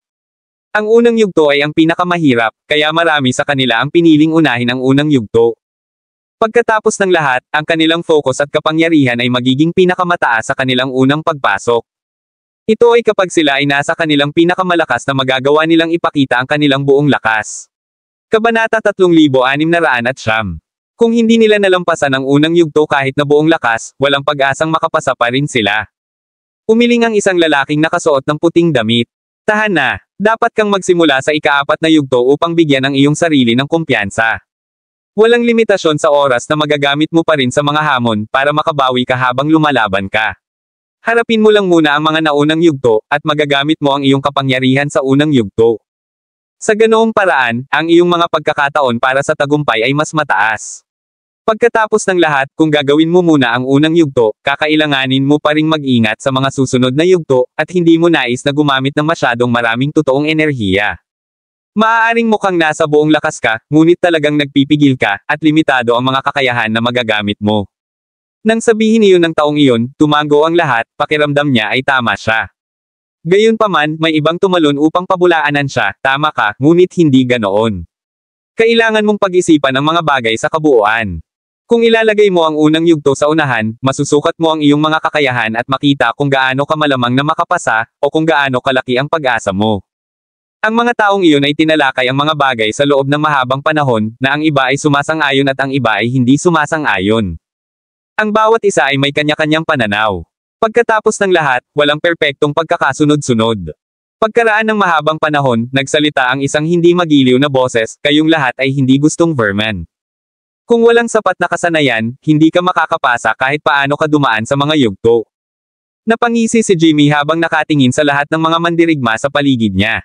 Ang unang yugto ay ang pinakamahirap, kaya marami sa kanila ang piniling unahin ang unang yugto. Pagkatapos ng lahat, ang kanilang focus at kapangyarihan ay magiging pinakamataas sa kanilang unang pagpasok. Ito ay kapag sila ay nasa kanilang pinakamalakas na magagawa nilang ipakita ang kanilang buong lakas. Kabanata 3609. Kung hindi nila nalampasan ang unang yugto kahit na buong lakas, walang pag-asang makapasa pa rin sila. Umiling ang isang lalaking nakasuot ng puting damit. Tahan na, dapat kang magsimula sa ika-4 na yugto upang bigyan ang iyong sarili ng kumpiyansa. Walang limitasyon sa oras na magagamit mo pa rin sa mga hamon para makabawi ka habang lumalaban ka. Harapin mo lang muna ang mga naunang yugto, at magagamit mo ang iyong kapangyarihan sa unang yugto. Sa ganoong paraan, ang iyong mga pagkakataon para sa tagumpay ay mas mataas. Pagkatapos ng lahat, kung gagawin mo muna ang unang yugto, kakailanganin mo pa ring mag-ingat sa mga susunod na yugto, at hindi mo nais na gumamit ng masyadong maraming totoong enerhiya. Maaaring mukhang nasa buong lakas ka, ngunit talagang nagpipigil ka, at limitado ang mga kakayahan na magagamit mo. Nang sabihin iyon ng taong iyon, tumango ang lahat, pakiramdam niya ay tama siya. Gayunpaman, may ibang tumalon upang pabulaanan siya, tama ka, ngunit hindi ganoon. Kailangan mong pag-isipan ang mga bagay sa kabuuan. Kung ilalagay mo ang unang yugto sa unahan, masusukat mo ang iyong mga kakayahan at makita kung gaano ka malamang na makapasa, o kung gaano kalaki ang pag-asa mo. Ang mga taong iyon ay tinalakay ang mga bagay sa loob ng mahabang panahon, na ang iba ay sumasang-ayon at ang iba ay hindi sumasang-ayon. Ang bawat isa ay may kanya-kanyang pananaw. Pagkatapos ng lahat, walang perpektong pagkakasunod-sunod. Pagkaraan ng mahabang panahon, nagsalita ang isang hindi magiliw na boses, kayong lahat ay hindi gustong vermin. Kung walang sapat na kasanayan, hindi ka makakapasa kahit paano ka dumaan sa mga yugto. Napangisi si Jimmy habang nakatingin sa lahat ng mga mandirigma sa paligid niya.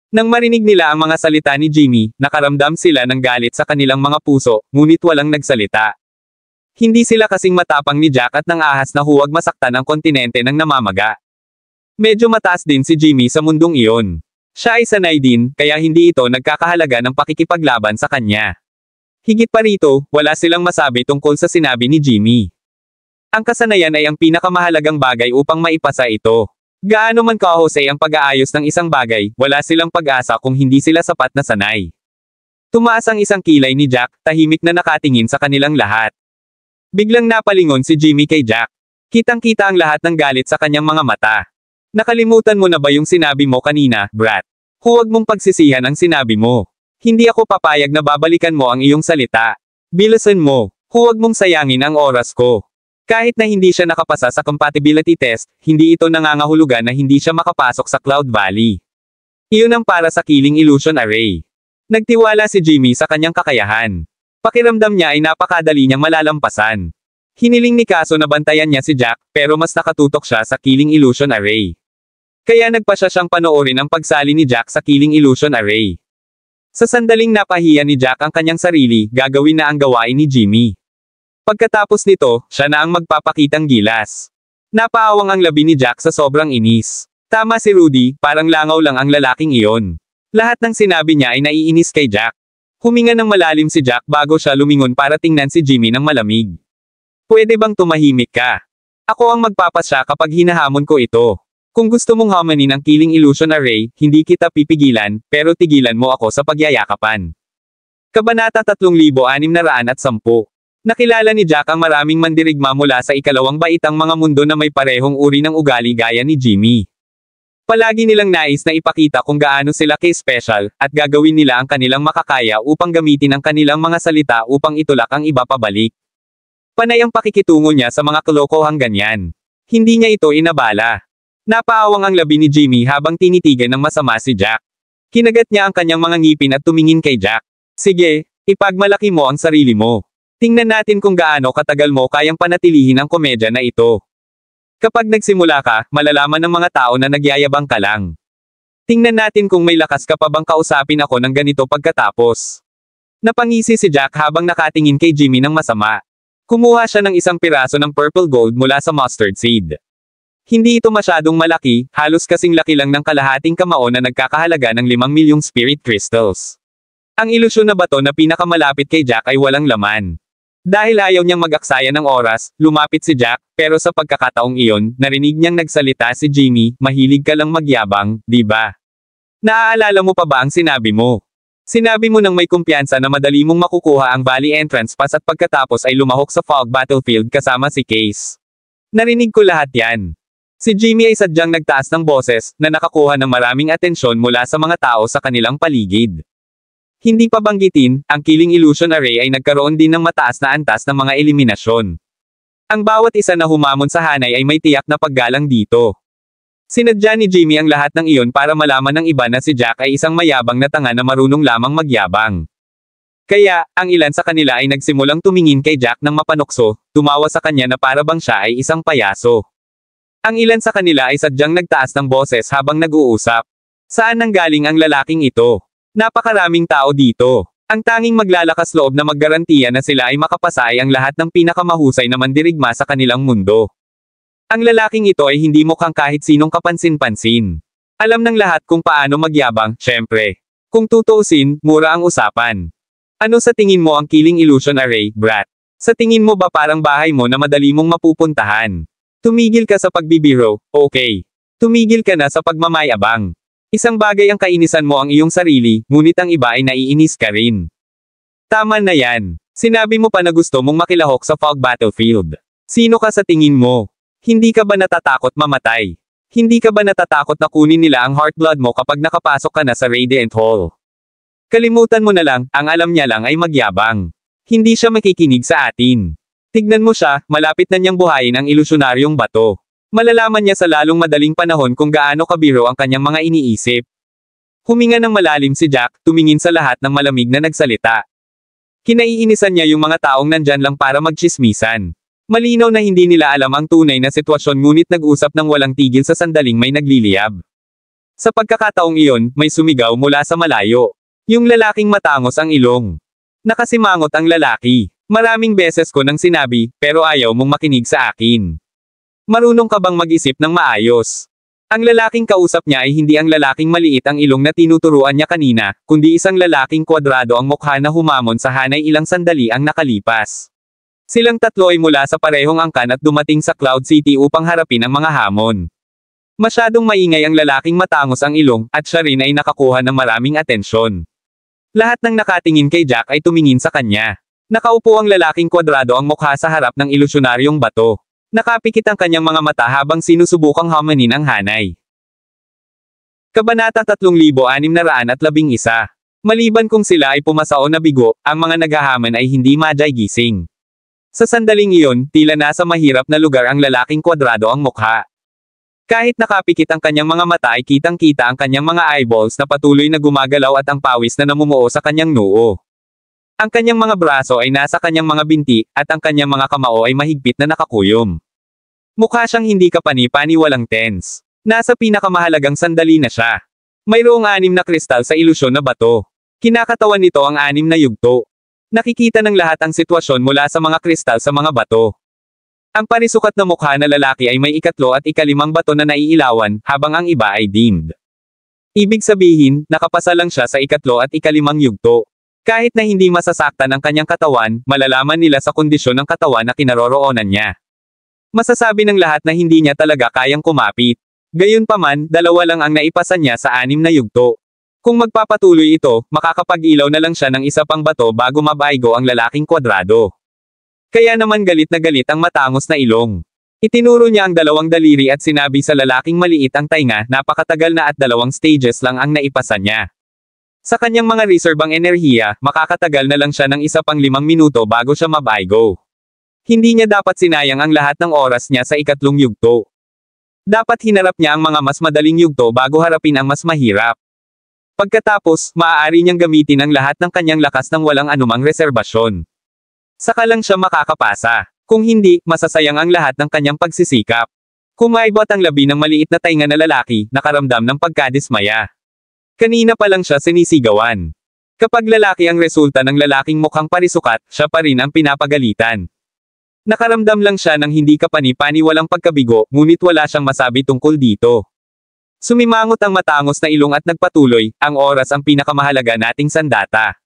Nang marinig nila ang mga salita ni Jimmy, nakaramdam sila ng galit sa kanilang mga puso, ngunit walang nagsalita. Hindi sila kasing matapang ni Jack at nang ahas na huwag masaktan ang kontinente ng namamaga. Medyo mataas din si Jimmy sa mundong iyon. Siya ay sanay din, kaya hindi ito nagkakahalaga ng pakikipaglaban sa kanya. Higit pa rito, wala silang masabi tungkol sa sinabi ni Jimmy. Ang kasanayan ay ang pinakamahalagang bagay upang maipasa ito. Gaano man kahusay ang pag-aayos ng isang bagay, wala silang pag-asa kung hindi sila sapat na sanay. Tumaas ang isang kilay ni Jack, tahimik na nakatingin sa kanilang lahat. Biglang napalingon si Jimmy kay Jack. Kitang-kita ang lahat ng galit sa kanyang mga mata. Nakalimutan mo na ba yung sinabi mo kanina, brat? Huwag mong pagsisihan ang sinabi mo. Hindi ako papayag na babalikan mo ang iyong salita. Bilisan mo. Huwag mong sayangin ang oras ko. Kahit na hindi siya nakapasa sa compatibility test, hindi ito nangangahulugan na hindi siya makapasok sa Cloud Valley. Iyon ang para sa Killing Illusion Array. Nagtiwala si Jimmy sa kanyang kakayahan. Pakiramdam niya ay napakadali niyang malalampasan. Hiniling ni Kaso na bantayan niya si Jack, pero mas nakatutok siya sa Killing Illusion Array. Kaya nagpasya siyang panoorin ang pagsali ni Jack sa Killing Illusion Array. Sa sandaling napahiya ni Jack ang kanyang sarili, gagawin na ang gawain ni Jimmy. Pagkatapos nito, siya na ang magpapakitang gilas. Napaawang ang labi ni Jack sa sobrang inis. Tama si Rudy, parang langaw lang ang lalaking iyon. Lahat ng sinabi niya ay naiinis kay Jack. Huminga ng malalim si Jack bago siya lumingon para tingnan si Jimmy ng malamig. Pwede bang tumahimik ka? Ako ang magpapasya kapag hinahamon ko ito. Kung gusto mong hamanin ang Killing Illusion Array, hindi kita pipigilan, pero tigilan mo ako sa pagyayakapan. Kabanata 3610. Nakilala ni Jack ang maraming mandirigma mula sa ikalawang baitang mga mundo na may parehong uri ng ugali gaya ni Jimmy. Palagi nilang nais na ipakita kung gaano sila ka-special, at gagawin nila ang kanilang makakaya upang gamitin ang kanilang mga salita upang itulak ang iba pabalik. Panay ang pakikitungo niya sa mga kalokohang ganyan. Hindi niya ito inabala. Napaawang ang labi ni Jimmy habang tinitigan ng masama si Jack. Kinagat niya ang kanyang mga ngipin at tumingin kay Jack. Sige, ipagmalaki mo ang sarili mo. Tingnan natin kung gaano katagal mo kayang panatilihin ang komedya na ito. Kapag nagsimula ka, malalaman ng mga tao na nagyayabang ka lang. Tingnan natin kung may lakas ka pa bang kausapin ako ng ganito pagkatapos. Napangisi si Jack habang nakatingin kay Jimmy ng masama. Kumuha siya ng isang piraso ng purple gold mula sa mustard seed. Hindi ito masyadong malaki, halos kasing laki lang ng kalahating kamao na nagkakahalaga ng 5 milyong spirit crystals. Ang ilusyon na bato na pinakamalapit kay Jack ay walang laman. Dahil ayaw niyang mag-aksaya ng oras, lumapit si Jack, pero sa pagkakataong iyon, narinig niyang nagsalita si Jimmy, mahilig ka lang magyabang, di ba? Naaalala mo pa ba ang sinabi mo? Sinabi mo nang may kumpiyansa na madali mong makukuha ang Valley Entrance Pass at pagkatapos ay lumahok sa Fog Battlefield kasama si Case. Narinig ko lahat yan. Si Jimmy ay sadyang nagtaas ng boses, na nakakuha ng maraming atensyon mula sa mga tao sa kanilang paligid. Hindi pa banggitin, ang Killing Illusion Array ay nagkaroon din ng mataas na antas ng mga eliminasyon. Ang bawat isa na humamon sa hanay ay may tiyak na paggalang dito. Sinadya ni Jimmy ang lahat ng iyon para malaman ng iba na si Jack ay isang mayabang na tanga na marunong lamang magyabang. Kaya, ang ilan sa kanila ay nagsimulang tumingin kay Jack ng mapanokso, tumawa sa kanya na para bang siya ay isang payaso. Ang ilan sa kanila ay sadyang nagtaas ng boses habang nag-uusap. Saan nanggaling ang lalaking ito? Napakaraming tao dito. Ang tanging maglalakas loob na maggarantiya na sila ay makapasa ay ang lahat ng pinakamahusay na mandirigma sa kanilang mundo. Ang lalaking ito ay hindi mukhang kahit sinong kapansin-pansin. Alam ng lahat kung paano magyabang, syempre. Kung tutuusin, mura ang usapan. Ano sa tingin mo ang Killing Illusion Array, brat? Sa tingin mo ba parang bahay mo na madali mong mapupuntahan? Tumigil ka sa pagbibiro, okay. Tumigil ka na sa pagmamayabang. Isang bagay ang kainisan mo ang iyong sarili, ngunit ang iba ay naiinis ka rin. Tama na yan. Sinabi mo pa na gusto mong makilahok sa fog battlefield. Sino ka sa tingin mo? Hindi ka ba natatakot mamatay? Hindi ka ba natatakot na kunin nila ang heartblood mo kapag nakapasok ka na sa Radiant Hall? Kalimutan mo na lang, ang alam niya lang ay magyabang. Hindi siya makikinig sa atin. Tignan mo siya, malapit na niyang buhayin ang ilusyonaryong bato. Malalaman niya sa lalong madaling panahon kung gaano kabiro ang kanyang mga iniisip. Huminga ng malalim si Jack, tumingin sa lahat ng malamig na nagsalita. Kinaiinisan niya yung mga taong nandyan lang para magtsismisan. Malinaw na hindi nila alam ang tunay na sitwasyon ngunit nag-usap ng walang tigil sa sandaling may nagliliyab. Sa pagkakataong iyon, may sumigaw mula sa malayo. Yung lalaking matangos ang ilong. Nakasimangot ang lalaki. Maraming beses ko nang sinabi, pero ayaw mong makinig sa akin. Marunong ka bang mag-isip ng maayos? Ang lalaking kausap niya ay hindi ang lalaking maliit ang ilong na tinuturuan niya kanina, kundi isang lalaking kwadrado ang mukha na humamon sa hanay ilang sandali ang nakalipas. Silang tatlo ay mula sa parehong angkan at dumating sa Cloud City upang harapin ang mga hamon. Masyadong maingay ang lalaking matangos ang ilong, at siya rin ay nakakuha ng maraming atensyon. Lahat ng nakatingin kay Jack ay tumingin sa kanya. Nakaupo ang lalaking kwadrado ang mukha sa harap ng ilusyonaryong bato. Nakapikit ang kanyang mga mata habang sinusubukang hamanin ang hanay. Kabanata 3611. Maliban kung sila ay pumasa o nabigo, ang mga naghahaman ay hindi madyay gising. Sa sandaling iyon, tila nasa mahirap na lugar ang lalaking kwadrado ang mukha. Kahit nakapikit ang kanyang mga mata ay kitang-kita ang kanyang mga eyeballs na patuloy na gumagalaw at ang pawis na namumuo sa kanyang noo. Ang kanyang mga braso ay nasa kanyang mga binti, at ang kanyang mga kamao ay mahigpit na nakakuyom. Mukha siyang hindi kapani-pani walang tense. Nasa pinakamahalagang sandali na siya. Mayroong 6 na kristal sa ilusyon na bato. Kinakatawan nito ang 6 na yugto. Nakikita ng lahat ang sitwasyon mula sa mga kristal sa mga bato. Ang parisukat na mukha na lalaki ay may 3 at 5 bato na naiilawan, habang ang iba ay dimmed. Ibig sabihin, nakapasa lang siya sa 3 at 5 yugto. Kahit na hindi masasaktan ang kanyang katawan, malalaman nila sa kondisyon ng katawan na kinaroroonan niya. Masasabi ng lahat na hindi niya talaga kayang kumapit. Gayunpaman, 2 lang ang naipasan niya sa 6 na yugto. Kung magpapatuloy ito, makakapag-ilaw na lang siya ng isa pang bato bago mabaigo ang lalaking kwadrado. Kaya naman galit na galit ang matangos na ilong. Itinuro niya ang 2 daliri at sinabi sa lalaking maliit ang tainga, napakatagal na at 2 stages lang ang naipasan niya. Sa kanyang mga reserbang enerhiya, makakatagal na lang siya ng isa pang 5 minuto bago siya mabaigo. Hindi niya dapat sinayang ang lahat ng oras niya sa 3 yugto. Dapat hinarap niya ang mga mas madaling yugto bago harapin ang mas mahirap. Pagkatapos, maaari niyang gamitin ang lahat ng kanyang lakas ng walang anumang reserbasyon. Saka lang siya makakapasa. Kung hindi, masasayang ang lahat ng kanyang pagsisikap. Kumaibot ang labi ng maliit na tainga na lalaki, nakaramdam ng pagkadismaya. Kanina pa lang siya sinisigawan. Kapag lalaki ang resulta ng lalaking mukhang parisukat, siya pa rin ang pinapagalitan. Nakaramdam lang siya ng hindi kapani-pani walang pagkabigo, ngunit wala siyang masabi tungkol dito. Sumimangot ang matangos na ilong at nagpatuloy, ang oras ang pinakamahalaga nating sandata.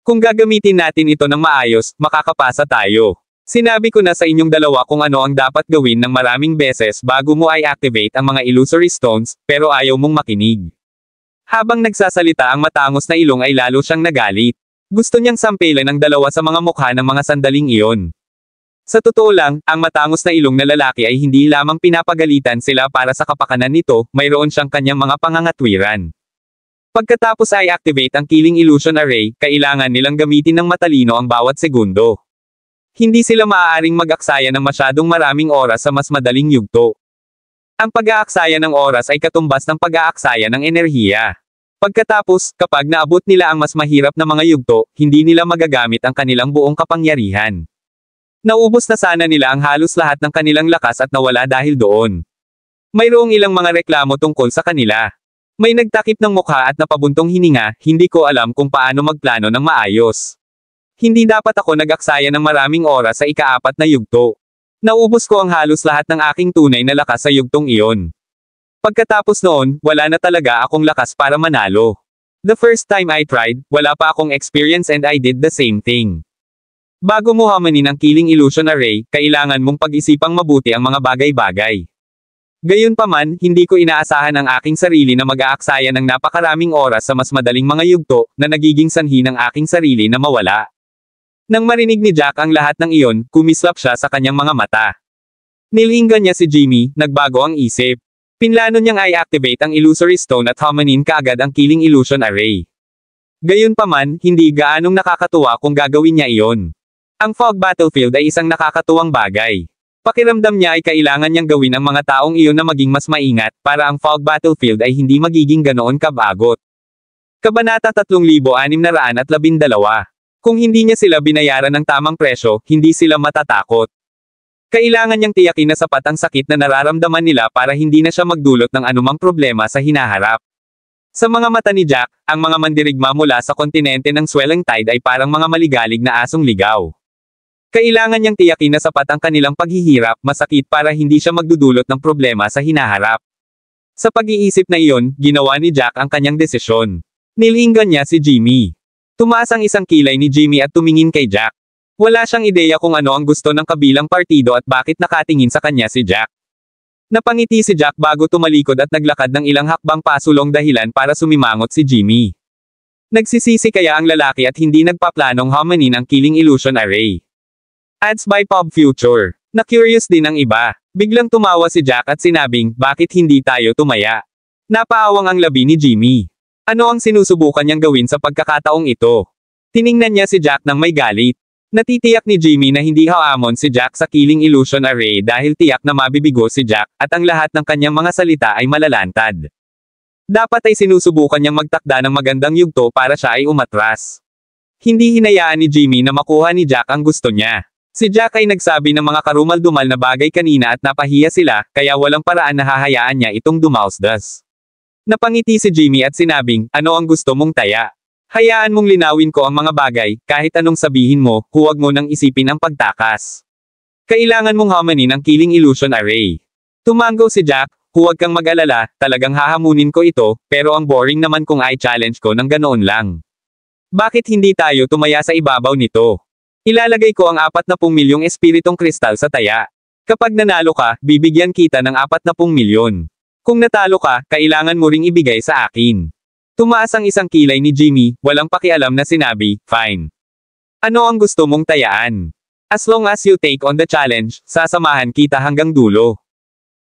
Kung gagamitin natin ito ng maayos, makakapasa tayo. Sinabi ko na sa inyong dalawa kung ano ang dapat gawin ng maraming beses bago mo i-activate ang mga illusory stones, pero ayaw mong makinig. Habang nagsasalita ang matangos na ilong ay lalo siyang nagalit. Gusto niyang sampelan ang 2 sa mga mukha ng mga sandaling iyon. Sa totoo lang, ang matangos na ilong na lalaki ay hindi lamang pinapagalitan sila para sa kapakanan nito, mayroon siyang kanyang mga pangangatwiran. Pagkatapos ay activate ang Killing Illusion Array, kailangan nilang gamitin ng matalino ang bawat segundo. Hindi sila maaaring mag-aksaya ng masyadong maraming oras sa mas madaling yugto. Ang pag-aaksaya ng oras ay katumbas ng pag-aaksaya ng enerhiya. Pagkatapos, kapag naabot nila ang mas mahirap na mga yugto, hindi nila magagamit ang kanilang buong kapangyarihan. Naubos na sana nila ang halos lahat ng kanilang lakas at nawala dahil doon. Mayroong ilang mga reklamo tungkol sa kanila. May nagtakip ng mukha at napabuntong hininga, hindi ko alam kung paano magplano ng maayos. Hindi dapat ako nag-aksaya ng maraming oras sa ika-4 na yugto. Naubos ko ang halos lahat ng aking tunay na lakas sa yugtong iyon. Pagkatapos noon, wala na talaga akong lakas para manalo. The first time I tried, wala pa akong experience and I did the same thing. Bago mo hamanin ang Killing Illusion Array, kailangan mong pag-isipang mabuti ang mga bagay-bagay. Gayunpaman, hindi ko inaasahan ang aking sarili na mag-aaksaya ng napakaraming oras sa mas madaling mga yugto, na nagiging sanhi ng aking sarili na mawala. Nang marinig ni Jack ang lahat ng iyon, kumislap siya sa kanyang mga mata. Nilinggan niya si Jimmy, nagbago ang isip. Pinlano niyang i-activate ang Illusory Stone at hamanin kaagad ang Killing Illusion Array. Gayunpaman, hindi gaanong nakakatuwa kung gagawin niya iyon. Ang Fog Battlefield ay isang nakakatuwang bagay. Pakiramdam niya ay kailangan niyang gawin ang mga taong iyon na maging mas maingat, para ang Fog Battlefield ay hindi magiging ganoon kabagot. Kabanata 3612. Kung hindi niya sila binayaran ng tamang presyo, hindi sila matatakot. Kailangan niyang tiyakin na sapat ang sakit na nararamdaman nila para hindi na siya magdulot ng anumang problema sa hinaharap. Sa mga mata ni Jack, ang mga mandirigma mula sa kontinente ng Swelling Tide ay parang mga maligalig na asong ligaw. Kailangan niyang tiyakin na sapat ang kanilang paghihirap, masakit para hindi siya magdudulot ng problema sa hinaharap. Sa pag-iisip na iyon, ginawa ni Jack ang kanyang desisyon. Nilinggan niya si Jimmy. Tumaas ang isang kilay ni Jimmy at tumingin kay Jack. Wala siyang ideya kung ano ang gusto ng kabilang partido at bakit nakatingin sa kanya si Jack. Napangiti si Jack bago tumalikod at naglakad ng ilang hakbang pasulong dahilan para sumimangot si Jimmy. Nagsisisi kaya ang lalaki at hindi nagpaplanong hamanin ang Killing Illusion Array. Ads by Pop Future. Na-curious din ang iba. Biglang tumawa si Jack at sinabing, bakit hindi tayo tumaya? Napaawang ang labi ni Jimmy. Ano ang sinusubukan niyang gawin sa pagkakataong ito? Tiningnan niya si Jack nang may galit. Natitiyak ni Jimmy na hindi haamon si Jack sa Killing Illusion Array dahil tiyak na mabibigo si Jack, at ang lahat ng kanyang mga salita ay malalantad. Dapat ay sinusubukan niyang magtakda ng magandang yugto para siya ay umatras. Hindi hinayaan ni Jimmy na makuha ni Jack ang gusto niya. Si Jack ay nagsabi ng mga karumal-dumal na bagay kanina at napahiya sila, kaya walang paraan na hahayaan niya itong dumausdas. Napangiti si Jimmy at sinabing, ano ang gusto mong taya? Hayaan mong linawin ko ang mga bagay, kahit anong sabihin mo, huwag mo nang isipin ang pagtakas. Kailangan mong hamanin ang Killing Illusion Array. Tumango si Jack, huwag kang mag-alala, talagang hahamunin ko ito, pero ang boring naman kung i-challenge ko ng ganoon lang. Bakit hindi tayo tumaya sa ibabaw nito? Ilalagay ko ang 40 milyong espiritong kristal sa taya. Kapag nanalo ka, bibigyan kita ng 40 milyon. Kung natalo ka, kailangan mo ring ibigay sa akin. Tumaas ang isang kilay ni Jimmy, walang pakialam na sinabi, fine. Ano ang gusto mong tayaan? As long as you take on the challenge, sasamahan kita hanggang dulo.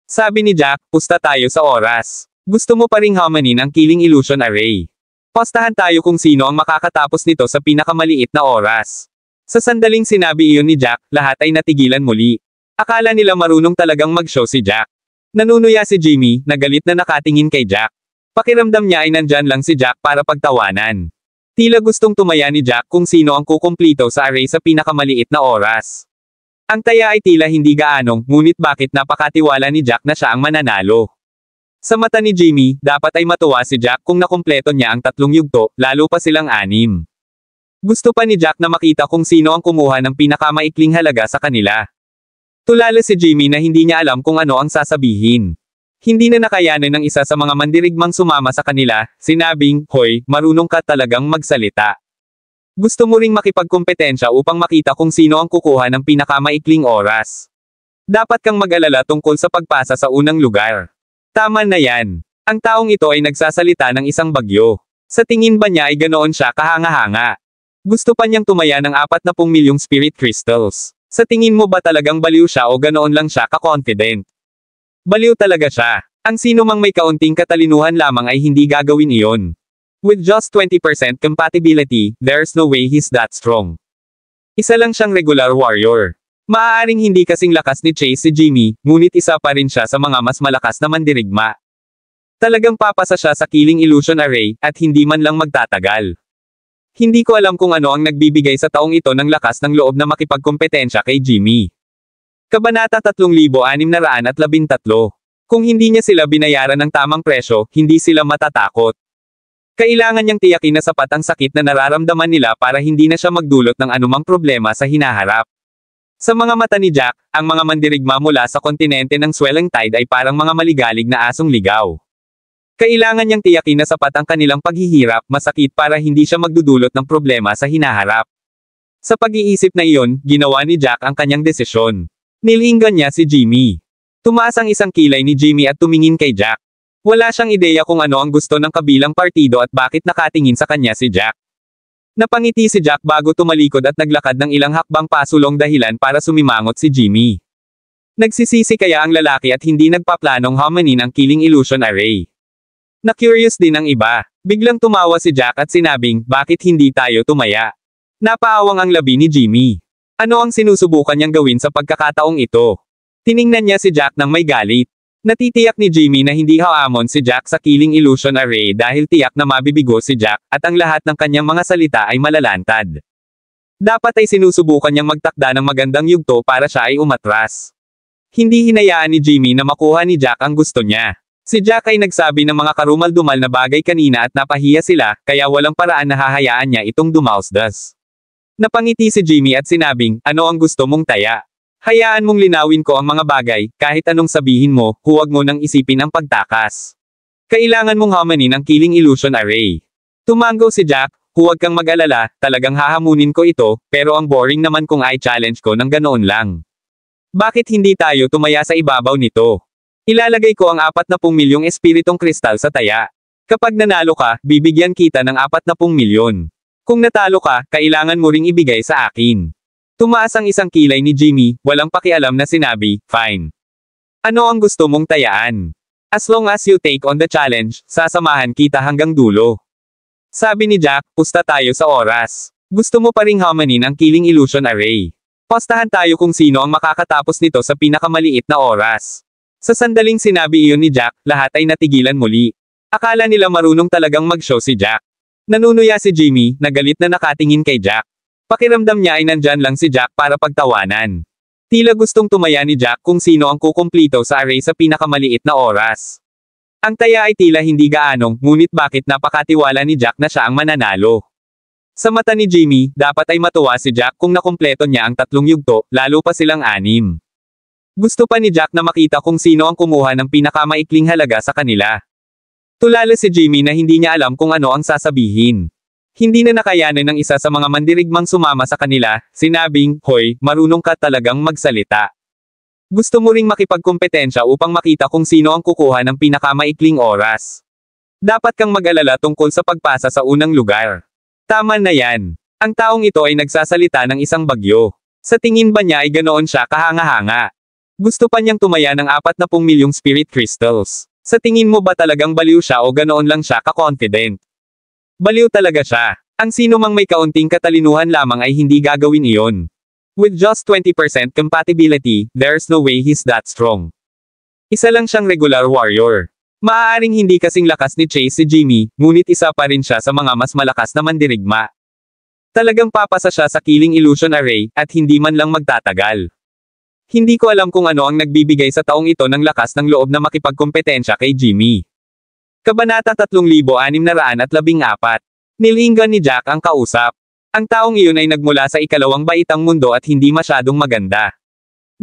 Sabi ni Jack, pusta tayo sa oras. Gusto mo pa ring hamanin ang Killing Illusion Array. Postahan tayo kung sino ang makakatapos nito sa pinakamaliit na oras. Sa sandaling sinabi iyon ni Jack, lahat ay natigilan muli. Akala nila marunong talagang mag-show si Jack. Nanunuya si Jimmy, nagalit na nakatingin kay Jack. Pakiramdam niya ay nandyan lang si Jack para pagtawanan. Tila gustong tumaya ni Jack kung sino ang kukumplito sa array sa pinakamaliit na oras. Ang taya ay tila hindi gaanong, ngunit bakit napakatiwala ni Jack na siya ang mananalo. Sa mata ni Jimmy, dapat ay matuwa si Jack kung nakumpleto niya ang 3 yugto, lalo pa silang 6. Gusto pa ni Jack na makita kung sino ang kumuha ng pinakamaikling halaga sa kanila. Tulala si Jimmy na hindi niya alam kung ano ang sasabihin. Hindi na nakayanan ng isa sa mga mandirigmang sumama sa kanila, sinabing, hoy, marunong ka talagang magsalita. Gusto mo ring makipagkompetensya upang makita kung sino ang kukuha ng pinakamaikling oras. Dapat kang mag-alala tungkol sa pagpasa sa unang lugar. Tama na yan. Ang taong ito ay nagsasalita ng isang bagyo. Sa tingin ba niya ay ganoon siya kahanga-hanga? Gusto pa niyang tumaya ng 40 milyong spirit crystals. Sa tingin mo ba talagang baliw siya o ganoon lang siya ka-confident? Baliw talaga siya. Ang sino mang may kaunting katalinuhan lamang ay hindi gagawin iyon. With just 20% compatibility, there's no way he's that strong. Isa lang siyang regular warrior. Maaaring hindi kasing lakas ni Chase si Jimmy, ngunit isa pa rin siya sa mga mas malakas na mandirigma. Talagang papasa siya sa Killing Illusion Array, at hindi man lang magtatagal. Hindi ko alam kung ano ang nagbibigay sa taong ito ng lakas ng loob na makipagkompetensya kay Jimmy. Kabanata 3613. Kung hindi niya sila binayaran ng tamang presyo, hindi sila matatakot. Kailangan niyang tiyakin na sapat ang sakit na nararamdaman nila para hindi na siya magdulot ng anumang problema sa hinaharap. Sa mga mata ni Jack, ang mga mandirigma mula sa kontinente ng Swelling Tide ay parang mga maligalig na asong ligaw. Kailangan niyang tiyakin na sapat ang kanilang paghihirap, masakit para hindi siya magdudulot ng problema sa hinaharap. Sa pag-iisip na iyon, ginawa ni Jack ang kanyang desisyon. Nilinggan niya si Jimmy. Tumaas ang isang kilay ni Jimmy at tumingin kay Jack. Wala siyang ideya kung ano ang gusto ng kabilang partido at bakit nakatingin sa kanya si Jack. Napangiti si Jack bago tumalikod at naglakad ng ilang hakbang pasulong dahilan para sumimangot si Jimmy. Nagsisisi kaya ang lalaki at hindi nagpaplanong hamanin ang killing illusion array. Na-curious din ang iba. Biglang tumawa si Jack at sinabing, bakit hindi tayo tumaya? Napaawang ang labi ni Jimmy. Ano ang sinusubukan niyang gawin sa pagkakataong ito? Tiningnan niya si Jack nang may galit. Natitiyak ni Jimmy na hindi haamon si Jack sa killing illusion array dahil tiyak na mabibigo si Jack at ang lahat ng kanyang mga salita ay malalantad. Dapat ay sinusubukan niyang magtakda ng magandang yugto para siya ay umatras. Hindi hinayaan ni Jimmy na makuha ni Jack ang gusto niya. Si Jack ay nagsabi ng mga karumal-dumal na bagay kanina at napahiya sila, kaya walang paraan na hahayaan niya itong dumausdas. Napangiti si Jimmy at sinabing, ano ang gusto mong taya? Hayaan mong linawin ko ang mga bagay, kahit anong sabihin mo, huwag mo nang isipin ang pagtakas. Kailangan mong hamanin ang killing illusion array. Tumango si Jack, huwag kang mag-alala, talagang hahamunin ko ito, pero ang boring naman kung i-challenge ko ng ganoon lang. Bakit hindi tayo tumaya sa ibabaw nito? Ilalagay ko ang 40 milyong espiritong kristal sa taya. Kapag nanalo ka, bibigyan kita ng 40 milyon. Kung natalo ka, kailangan mo ring ibigay sa akin. Tumaas ang isang kilay ni Jimmy, walang pakialam na sinabi, fine. Ano ang gusto mong tayaan? As long as you take on the challenge, sasamahan kita hanggang dulo. Sabi ni Jack, pusta tayo sa oras. Gusto mo pa ring hamanin ang killing illusion array. Postahan tayo kung sino ang makakatapos nito sa pinakamaliit na oras. Sa sandaling sinabi iyon ni Jack, lahat ay natigilan muli. Akala nila marunong talagang mag-show si Jack. Nanunuya si Jimmy, nagalit na nakatingin kay Jack. Pakiramdam niya ay nandyan lang si Jack para pagtawanan. Tila gustong tumaya ni Jack kung sino ang kukumplito sa array sa pinakamaliit na oras. Ang taya ay tila hindi gaanong, ngunit bakit napakatiwala ni Jack na siya ang mananalo. Sa mata ni Jimmy, dapat ay matuwa si Jack kung nakumpleto niya ang 3 yugto, lalo pa silang 6. Gusto pa ni Jack na makita kung sino ang kumuha ng pinakamaikling halaga sa kanila. Tulala si Jimmy na hindi niya alam kung ano ang sasabihin. Hindi na nakayanan ng isa sa mga mandirigmang sumama sa kanila, sinabing, hoy, marunong ka talagang magsalita. Gusto mo ring makipagkompetensya upang makita kung sino ang kukuha ng pinakamaikling oras. Dapat kang mag-alala tungkol sa pagpasa sa unang lugar. Tama na yan. Ang taong ito ay nagsasalita ng isang bagyo. Sa tingin ba niya ay ganoon siya kahanga-hanga? Gusto pa niyang tumaya ng 40 milyong spirit crystals. Sa tingin mo ba talagang baliw siya o ganoon lang siya ka-confident? Baliw talaga siya. Ang sino mang may kaunting katalinuhan lamang ay hindi gagawin iyon. With just 20% compatibility, there's no way he's that strong. Isa lang siyang regular warrior. Maaaring hindi kasing lakas ni Chase si Jimmy, ngunit isa pa rin siya sa mga mas malakas na mandirigma. Talagang papasa siya sa killing illusion array, at hindi man lang magtatagal. Hindi ko alam kung ano ang nagbibigay sa taong ito ng lakas ng loob na makipagkompetensya kay Jimmy. Kabanata 3614. Nilinggan ni Jack ang kausap. Ang taong iyon ay nagmula sa ikalawang baitang mundo at hindi masyadong maganda.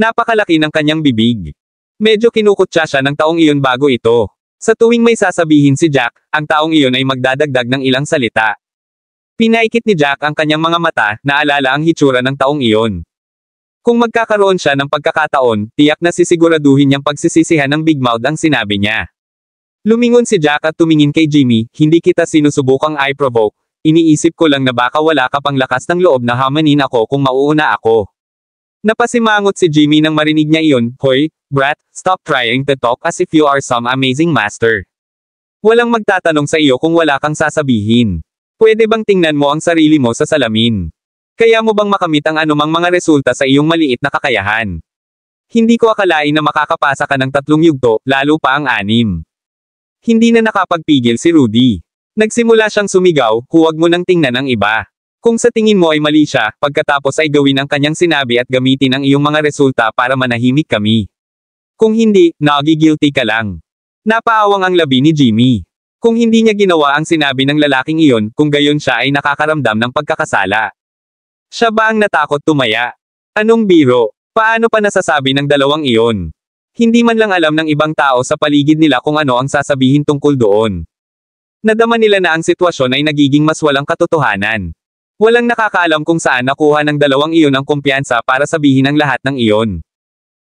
Napakalaki ng kanyang bibig. Medyo kinukutya siya ng taong iyon bago ito. Sa tuwing may sasabihin si Jack, ang taong iyon ay magdadagdag ng ilang salita. Pinaikit ni Jack ang kanyang mga mata, naalala ang hitsura ng taong iyon. Kung magkakaroon siya ng pagkakataon, tiyak na sisiguraduhin niyang pagsisisihan ng Big Mouth ang sinabi niya. Lumingon si Jack at tumingin kay Jimmy, hindi kita sinusubukang i-provoke. Iniisip ko lang na baka wala ka pang lakas ng loob na hamanin ako kung mauuna ako. Napasimangot si Jimmy nang marinig niya iyon, hoy, brat, stop trying to talk as if you are some amazing master. Walang magtatanong sa iyo kung wala kang sasabihin. Pwede bang tingnan mo ang sarili mo sa salamin? Kaya mo bang makamit ang anumang mga resulta sa iyong maliit na kakayahan? Hindi ko akalain na makakapasa ka ng 3 yugto, lalo pa ang 6. Hindi na nakapagpigil si Rudy. Nagsimula siyang sumigaw, huwag mo nang tingnan ang iba. Kung sa tingin mo ay mali siya, pagkatapos ay gawin ang kanyang sinabi at gamitin ang iyong mga resulta para manahimik kami. Kung hindi, nagigilty ka lang. Napaawang ang labi ni Jimmy. Kung hindi niya ginawa ang sinabi ng lalaking iyon, kung gayon siya ay nakakaramdam ng pagkakasala. Siya ba ang natakot tumaya? Anong biro? Paano pa nasasabi ng dalawang iyon? Hindi man lang alam ng ibang tao sa paligid nila kung ano ang sasabihin tungkol doon. Nadama nila na ang sitwasyon ay nagiging mas walang katotohanan. Walang nakakaalam kung saan nakuha ng dalawang iyon ang kumpiyansa para sabihin ang lahat ng iyon.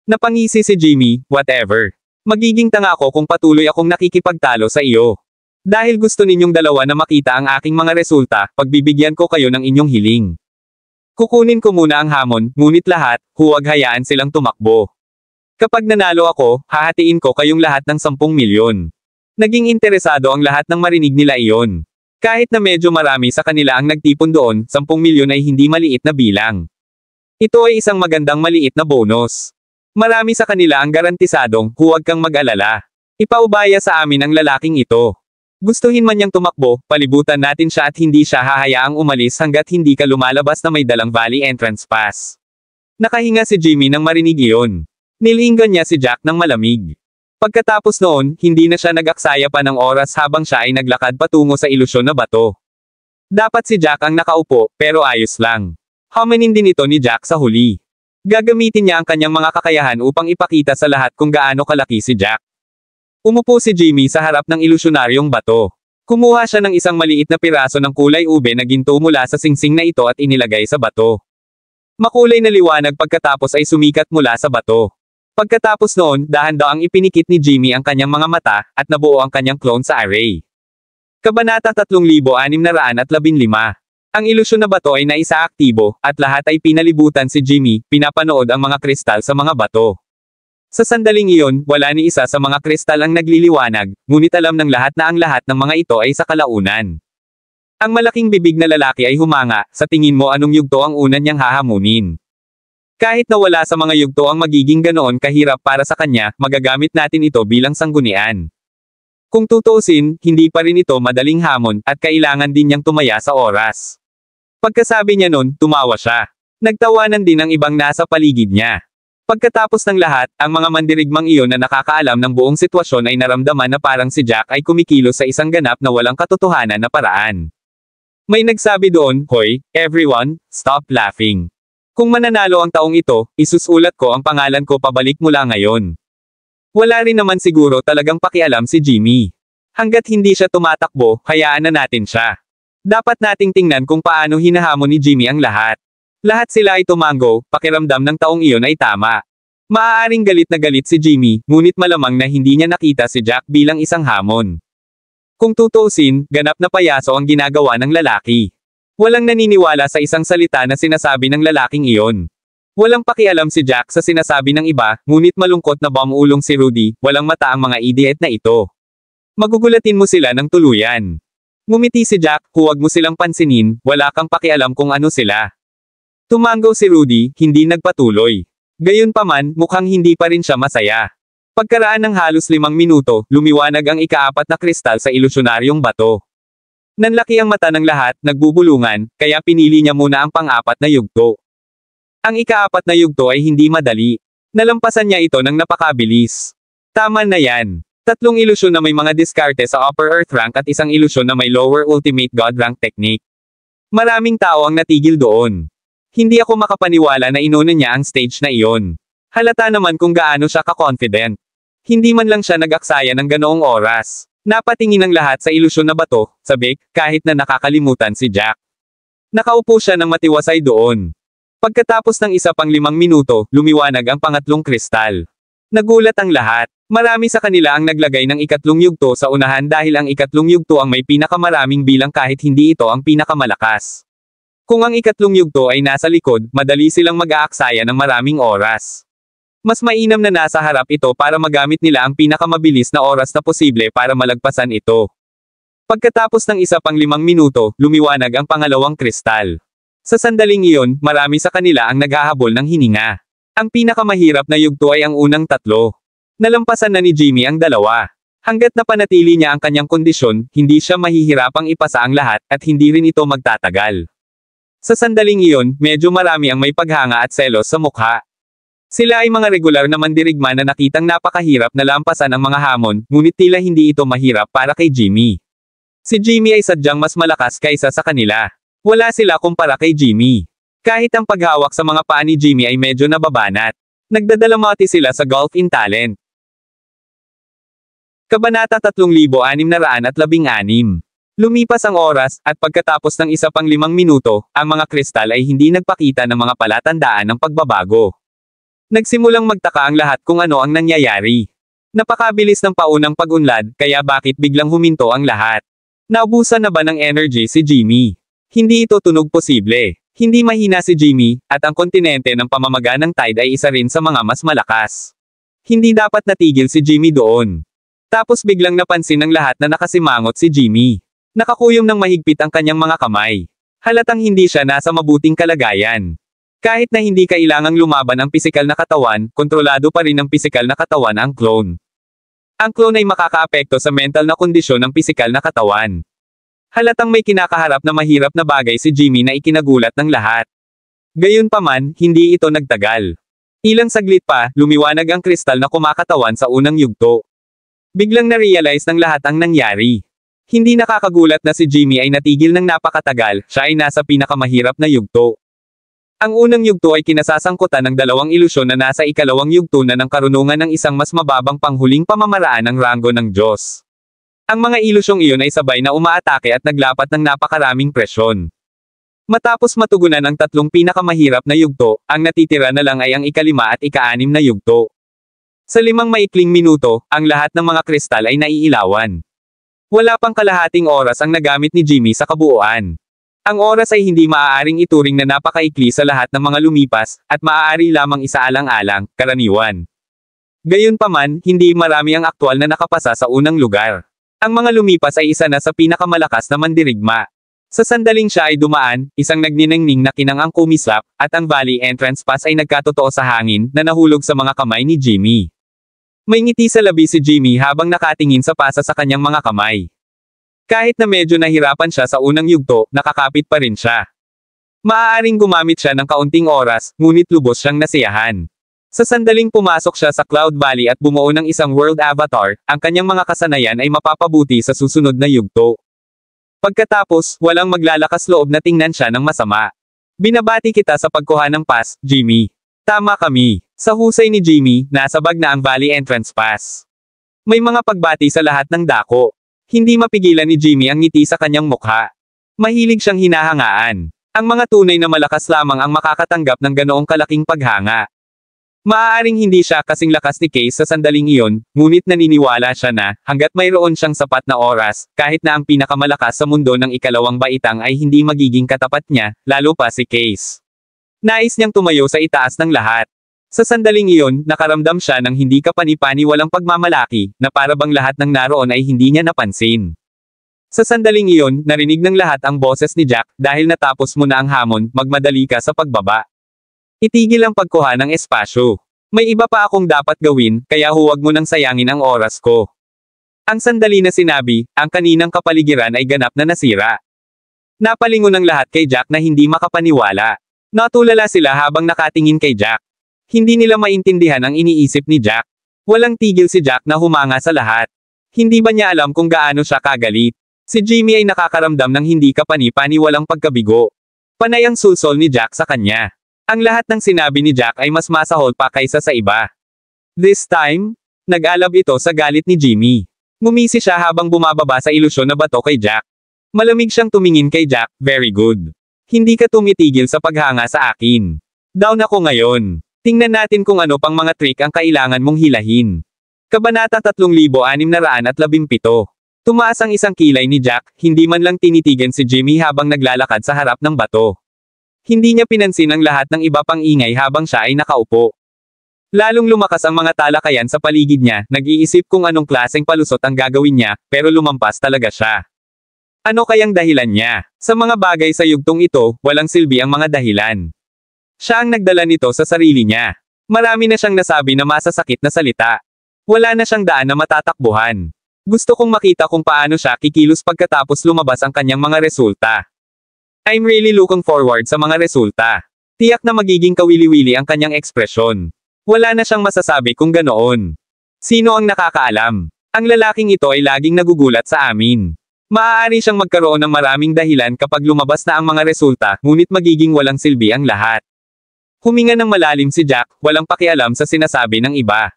Napangisi si Jimmy, whatever. Magiging tanga ako kung patuloy akong nakikipagtalo sa iyo. Dahil gusto ninyong dalawa na makita ang aking mga resulta, pagbibigyan ko kayo ng inyong hiling. Kukunin ko muna ang hamon, ngunit lahat, huwag hayaan silang tumakbo. Kapag nanalo ako, hahatiin ko kayong lahat ng 10 milyon. Naging interesado ang lahat nang marinig nila iyon. Kahit na medyo marami sa kanila ang nagtipon doon, 10 milyon ay hindi maliit na bilang. Ito ay isang magandang maliit na bonus. Marami sa kanila ang garantisadong, huwag kang mag-alala. Ipaubaya sa amin ang lalaking ito. Gustuhin man niyang tumakbo, palibutan natin siya at hindi siya hahayaang umalis hanggat hindi ka lumalabas na may dalang Valley Entrance Pass. Nakahinga si Jimmy nang marinig iyon. Nilinggan niya si Jack ng malamig. Pagkatapos noon, hindi na siya nag-aksaya pa ng oras habang siya ay naglakad patungo sa ilusyon na bato. Dapat si Jack ang nakaupo, pero ayos lang. Hamanin din ito ni Jack sa huli. Gagamitin niya ang kanyang mga kakayahan upang ipakita sa lahat kung gaano kalaki si Jack. Umupo si Jimmy sa harap ng ilusyonaryong bato. Kumuha siya ng isang maliit na piraso ng kulay ube na ginto mula sa singsing na ito at inilagay sa bato. Makulay na liwanag pagkatapos ay sumikat mula sa bato. Pagkatapos noon, dahan-dahang ipinikit ni Jimmy ang kanyang mga mata, at nabuo ang kanyang clone sa array. Kabanata 3615. Ang ilusyon na bato ay naisaaktibo, at lahat ay pinalibutan si Jimmy, pinapanood ang mga kristal sa mga bato. Sa sandaling iyon, wala ni isa sa mga kristal ang nagliliwanag, ngunit alam ng lahat na ang lahat ng mga ito ay sa kalaunan. Ang malaking bibig na lalaki ay humanga, sa tingin mo anong yugto ang una niyang hahamunin? Kahit na wala sa mga yugto ang magiging ganoon kahirap para sa kanya, magagamit natin ito bilang sanggunian. Kung tutuusin, hindi pa rin ito madaling hamon, at kailangan din niyang tumaya sa oras. Pagkasabi niya nun, tumawa siya. Nagtawanan din ang ibang nasa paligid niya. Pagkatapos ng lahat, ang mga mandirigmang iyon na nakakaalam ng buong sitwasyon ay naramdaman na parang si Jack ay kumikilos sa isang ganap na walang katotohanan na paraan. May nagsabi doon, "Hoy, everyone, stop laughing. Kung mananalo ang taong ito, isusulat ko ang pangalan ko pabalik mula ngayon." Wala rin naman siguro talagang pakialam si Jimmy. Hanggat hindi siya tumatakbo, hayaan na natin siya. Dapat nating tingnan kung paano hinahamon ni Jimmy ang lahat. Lahat sila ay tumango, pakiramdam ng taong iyon ay tama. Maaaring galit na galit si Jimmy, ngunit malamang na hindi niya nakita si Jack bilang isang hamon. Kung tutuusin, ganap na payaso ang ginagawa ng lalaki. Walang naniniwala sa isang salita na sinasabi ng lalaking iyon. Walang pakialam si Jack sa sinasabi ng iba, ngunit malungkot na bumuulong si Rudy, walang mata ang mga idiot na ito. Magugulatin mo sila ng tuluyan. Ngumiti si Jack, huwag mo silang pansinin, wala kang pakialam kung ano sila. Tumango si Rudy, hindi nagpatuloy. Gayunpaman, mukhang hindi pa rin siya masaya. Pagkaraan ng halos 5 minuto, lumiwanag ang ika-4 na kristal sa ilusyonaryong bato. Nanlaki ang mata ng lahat, nagbubulungan, kaya pinili niya muna ang pang-4 na yugto. Ang ika-4 na yugto ay hindi madali. Nalampasan niya ito ng napakabilis. Tama na yan. 3 ilusyon na may mga diskarte sa Upper Earth rank at isang ilusyon na may Lower Ultimate God rank technique. Maraming tao ang natigil doon. Hindi ako makapaniwala na inuna niya ang stage na iyon. Halata naman kung gaano siya ka-confident. Hindi man lang siya nag-aksaya ng ganoong oras. Napatingin ang lahat sa ilusyon na bato, sabik, kahit na nakakalimutan si Jack. Nakaupo siya ng matiwasay doon. Pagkatapos ng isa pang 5 minuto, lumiwanag ang pangatlong kristal. Nagulat ang lahat. Marami sa kanila ang naglagay ng ikatlong yugto sa unahan dahil ang ikatlong yugto ang may pinakamaraming bilang kahit hindi ito ang pinakamalakas. Kung ang ikatlong yugto ay nasa likod, madali silang mag-aaksaya ng maraming oras. Mas mainam na nasa harap ito para magamit nila ang pinakamabilis na oras na posible para malagpasan ito. Pagkatapos ng isa pang 5 minuto, lumiwanag ang pangalawang kristal. Sa sandaling iyon, marami sa kanila ang naghahabol ng hininga. Ang pinakamahirap na yugto ay ang unang 3. Nalampasan na ni Jimmy ang 2. Hanggat napanatili niya ang kanyang kondisyon, hindi siya mahihirapang ipasa ang lahat, at hindi rin ito magtatagal. Sa sandaling iyon, medyo marami ang may paghanga at selos sa mukha. Sila ay mga regular na mandirigma na nakitang napakahirap na lampasan ang mga hamon, ngunit tila hindi ito mahirap para kay Jimmy. Si Jimmy ay sadyang mas malakas kaysa sa kanila. Wala sila kumpara kay Jimmy. Kahit ang paghawak sa mga paa ni Jimmy ay medyo nababanat. Nagdadalamati sila sa golf in talent. Kabanata 3616. Lumipas ang oras, at pagkatapos ng isa pang 5 minuto, ang mga kristal ay hindi nagpakita ng mga palatandaan ng pagbabago. Nagsimulang magtaka ang lahat kung ano ang nangyayari. Napakabilis ng paunang pag-unlad, kaya bakit biglang huminto ang lahat? Naubusan na ba ng energy si Jimmy? Hindi ito tunog posible. Hindi mahina si Jimmy, at ang kontinente ng pamamaga ng Tide ay isa rin sa mga mas malakas. Hindi dapat natigil si Jimmy doon. Tapos biglang napansin ng lahat na nakasimangot si Jimmy. Nakakuyom ng mahigpit ang kanyang mga kamay. Halatang hindi siya nasa mabuting kalagayan. Kahit na hindi kailangang lumaban ang pisikal na katawan, kontrolado pa rin ng pisikal na katawan ang clone. Ang clone ay makakaapekto sa mental na kondisyon ng pisikal na katawan. Halatang may kinakaharap na mahirap na bagay si Jimmy na ikinagulat ng lahat. Gayunpaman, hindi ito nagtagal. Ilang saglit pa, lumiwanag ang kristal na kumakatawan sa unang yugto. Biglang na-realize ng lahat ang nangyari. Hindi nakakagulat na si Jimmy ay natigil ng napakatagal, siya ay nasa pinakamahirap na yugto. Ang unang yugto ay kinasasangkutan ng dalawang ilusyon na nasa ikalawang yugto na ng karunungan ng isang mas mababang panghuling pamamaraan ng ranggo ng Diyos. Ang mga ilusyong iyon ay sabay na umaatake at naglapat ng napakaraming presyon. Matapos matugunan ang tatlong pinakamahirap na yugto, ang natitira na lang ay ang ikalima at ika-anim na yugto. Sa 5 maikling minuto, ang lahat ng mga kristal ay naiilawan. Wala pang kalahating oras ang nagamit ni Jimmy sa kabuuan. Ang oras ay hindi maaaring ituring na napakaikli sa lahat ng mga lumipas, at maaari lamang isaalang-alang, karaniwan. Gayunpaman, hindi marami ang aktwal na nakapasa sa unang lugar. Ang mga lumipas ay isa na sa pinakamalakas na mandirigma. Sa sandaling siya ay dumaan, isang nagniningning na kinang ang kumislap, at ang Valley Entrance Pass ay nagkatotoo sa hangin, na nahulog sa mga kamay ni Jimmy. May ngiti sa labi si Jimmy habang nakatingin sa pasa sa kanyang mga kamay. Kahit na medyo nahirapan siya sa unang yugto, nakakapit pa rin siya. Maaaring gumamit siya ng kaunting oras, ngunit lubos siyang nasiyahan. Sa sandaling pumasok siya sa Cloud Valley at bumuo ng isang World Avatar, ang kanyang mga kasanayan ay mapapabuti sa susunod na yugto. Pagkatapos, walang maglalakas loob na tingnan siya ng masama. Binabati kita sa pagkuha ng pass, Jimmy. Tama kami. Sa husay ni Jimmy, nasabag na ang Valley Entrance Pass. May mga pagbati sa lahat ng dako. Hindi mapigilan ni Jimmy ang ngiti sa kanyang mukha. Mahilig siyang hinahangaan. Ang mga tunay na malakas lamang ang makakatanggap ng ganoong kalaking paghanga. Maaaring hindi siya kasing lakas ni Case sa sandaling iyon, ngunit naniniwala siya na, hanggat mayroon siyang sapat na oras, kahit na ang pinakamalakas sa mundo ng ikalawang baitang ay hindi magiging katapat niya, lalo pa si Case. Nais niyang tumayo sa itaas ng lahat. Sa sandaling iyon, nakaramdam siya ng hindi kapani-paniwalang pagmamalaki, na para bang lahat ng naroon ay hindi niya napansin. Sa sandaling iyon, narinig ng lahat ang boses ni Jack, dahil natapos mo na ang hamon, magmadali ka sa pagbaba. Itigil ang pagkuha ng espasyo. May iba pa akong dapat gawin, kaya huwag mo nang sayangin ang oras ko. Ang sandali na sinabi, ang kaninang kapaligiran ay ganap na nasira. Napalingon ng lahat kay Jack na hindi makapaniwala. Natulala sila habang nakatingin kay Jack. Hindi nila maintindihan ang iniisip ni Jack. Walang tigil si Jack na humanga sa lahat. Hindi ba niya alam kung gaano siya kagalit? Si Jimmy ay nakakaramdam ng hindi kapani-paniwalang pagkabigo. Panay ang sulsol ni Jack sa kanya. Ang lahat ng sinabi ni Jack ay mas masahol pa kaysa sa iba. This time, nag-alab ito sa galit ni Jimmy. Ngumisi siya habang bumababa sa ilusyon na bato kay Jack. Malamig siyang tumingin kay Jack, very good. Hindi ka tumitigil sa paghanga sa akin. Down ako ngayon. Tingnan natin kung ano pang mga trick ang kailangan mong hilahin. Kabanata 3617. Tumaas ang isang kilay ni Jack, hindi man lang tinitigan si Jimmy habang naglalakad sa harap ng bato. Hindi niya pinansin ang lahat ng iba pang ingay habang siya ay nakaupo. Lalong lumakas ang mga talakayan sa paligid niya, nag-iisip kung anong klaseng palusot ang gagawin niya, pero lumampas talaga siya. Ano kayang dahilan niya? Sa mga bagay sa yugtong ito, walang silbi ang mga dahilan. Siya ang nagdala nito sa sarili niya. Marami na siyang nasabi na masasakit na salita. Wala na siyang daan na matatakbuhan. Gusto kong makita kung paano siya kikilos pagkatapos lumabas ang kanyang mga resulta. I'm really looking forward sa mga resulta. Tiyak na magiging kawili-wili ang kanyang ekspresyon. Wala na siyang masasabi kung ganoon. Sino ang nakakaalam? Ang lalaking ito ay laging nagugulat sa amin. Maaari siyang magkaroon ng maraming dahilan kapag lumabas na ang mga resulta, ngunit magiging walang silbi ang lahat. Huminga ng malalim si Jack, walang pakialam sa sinasabi ng iba.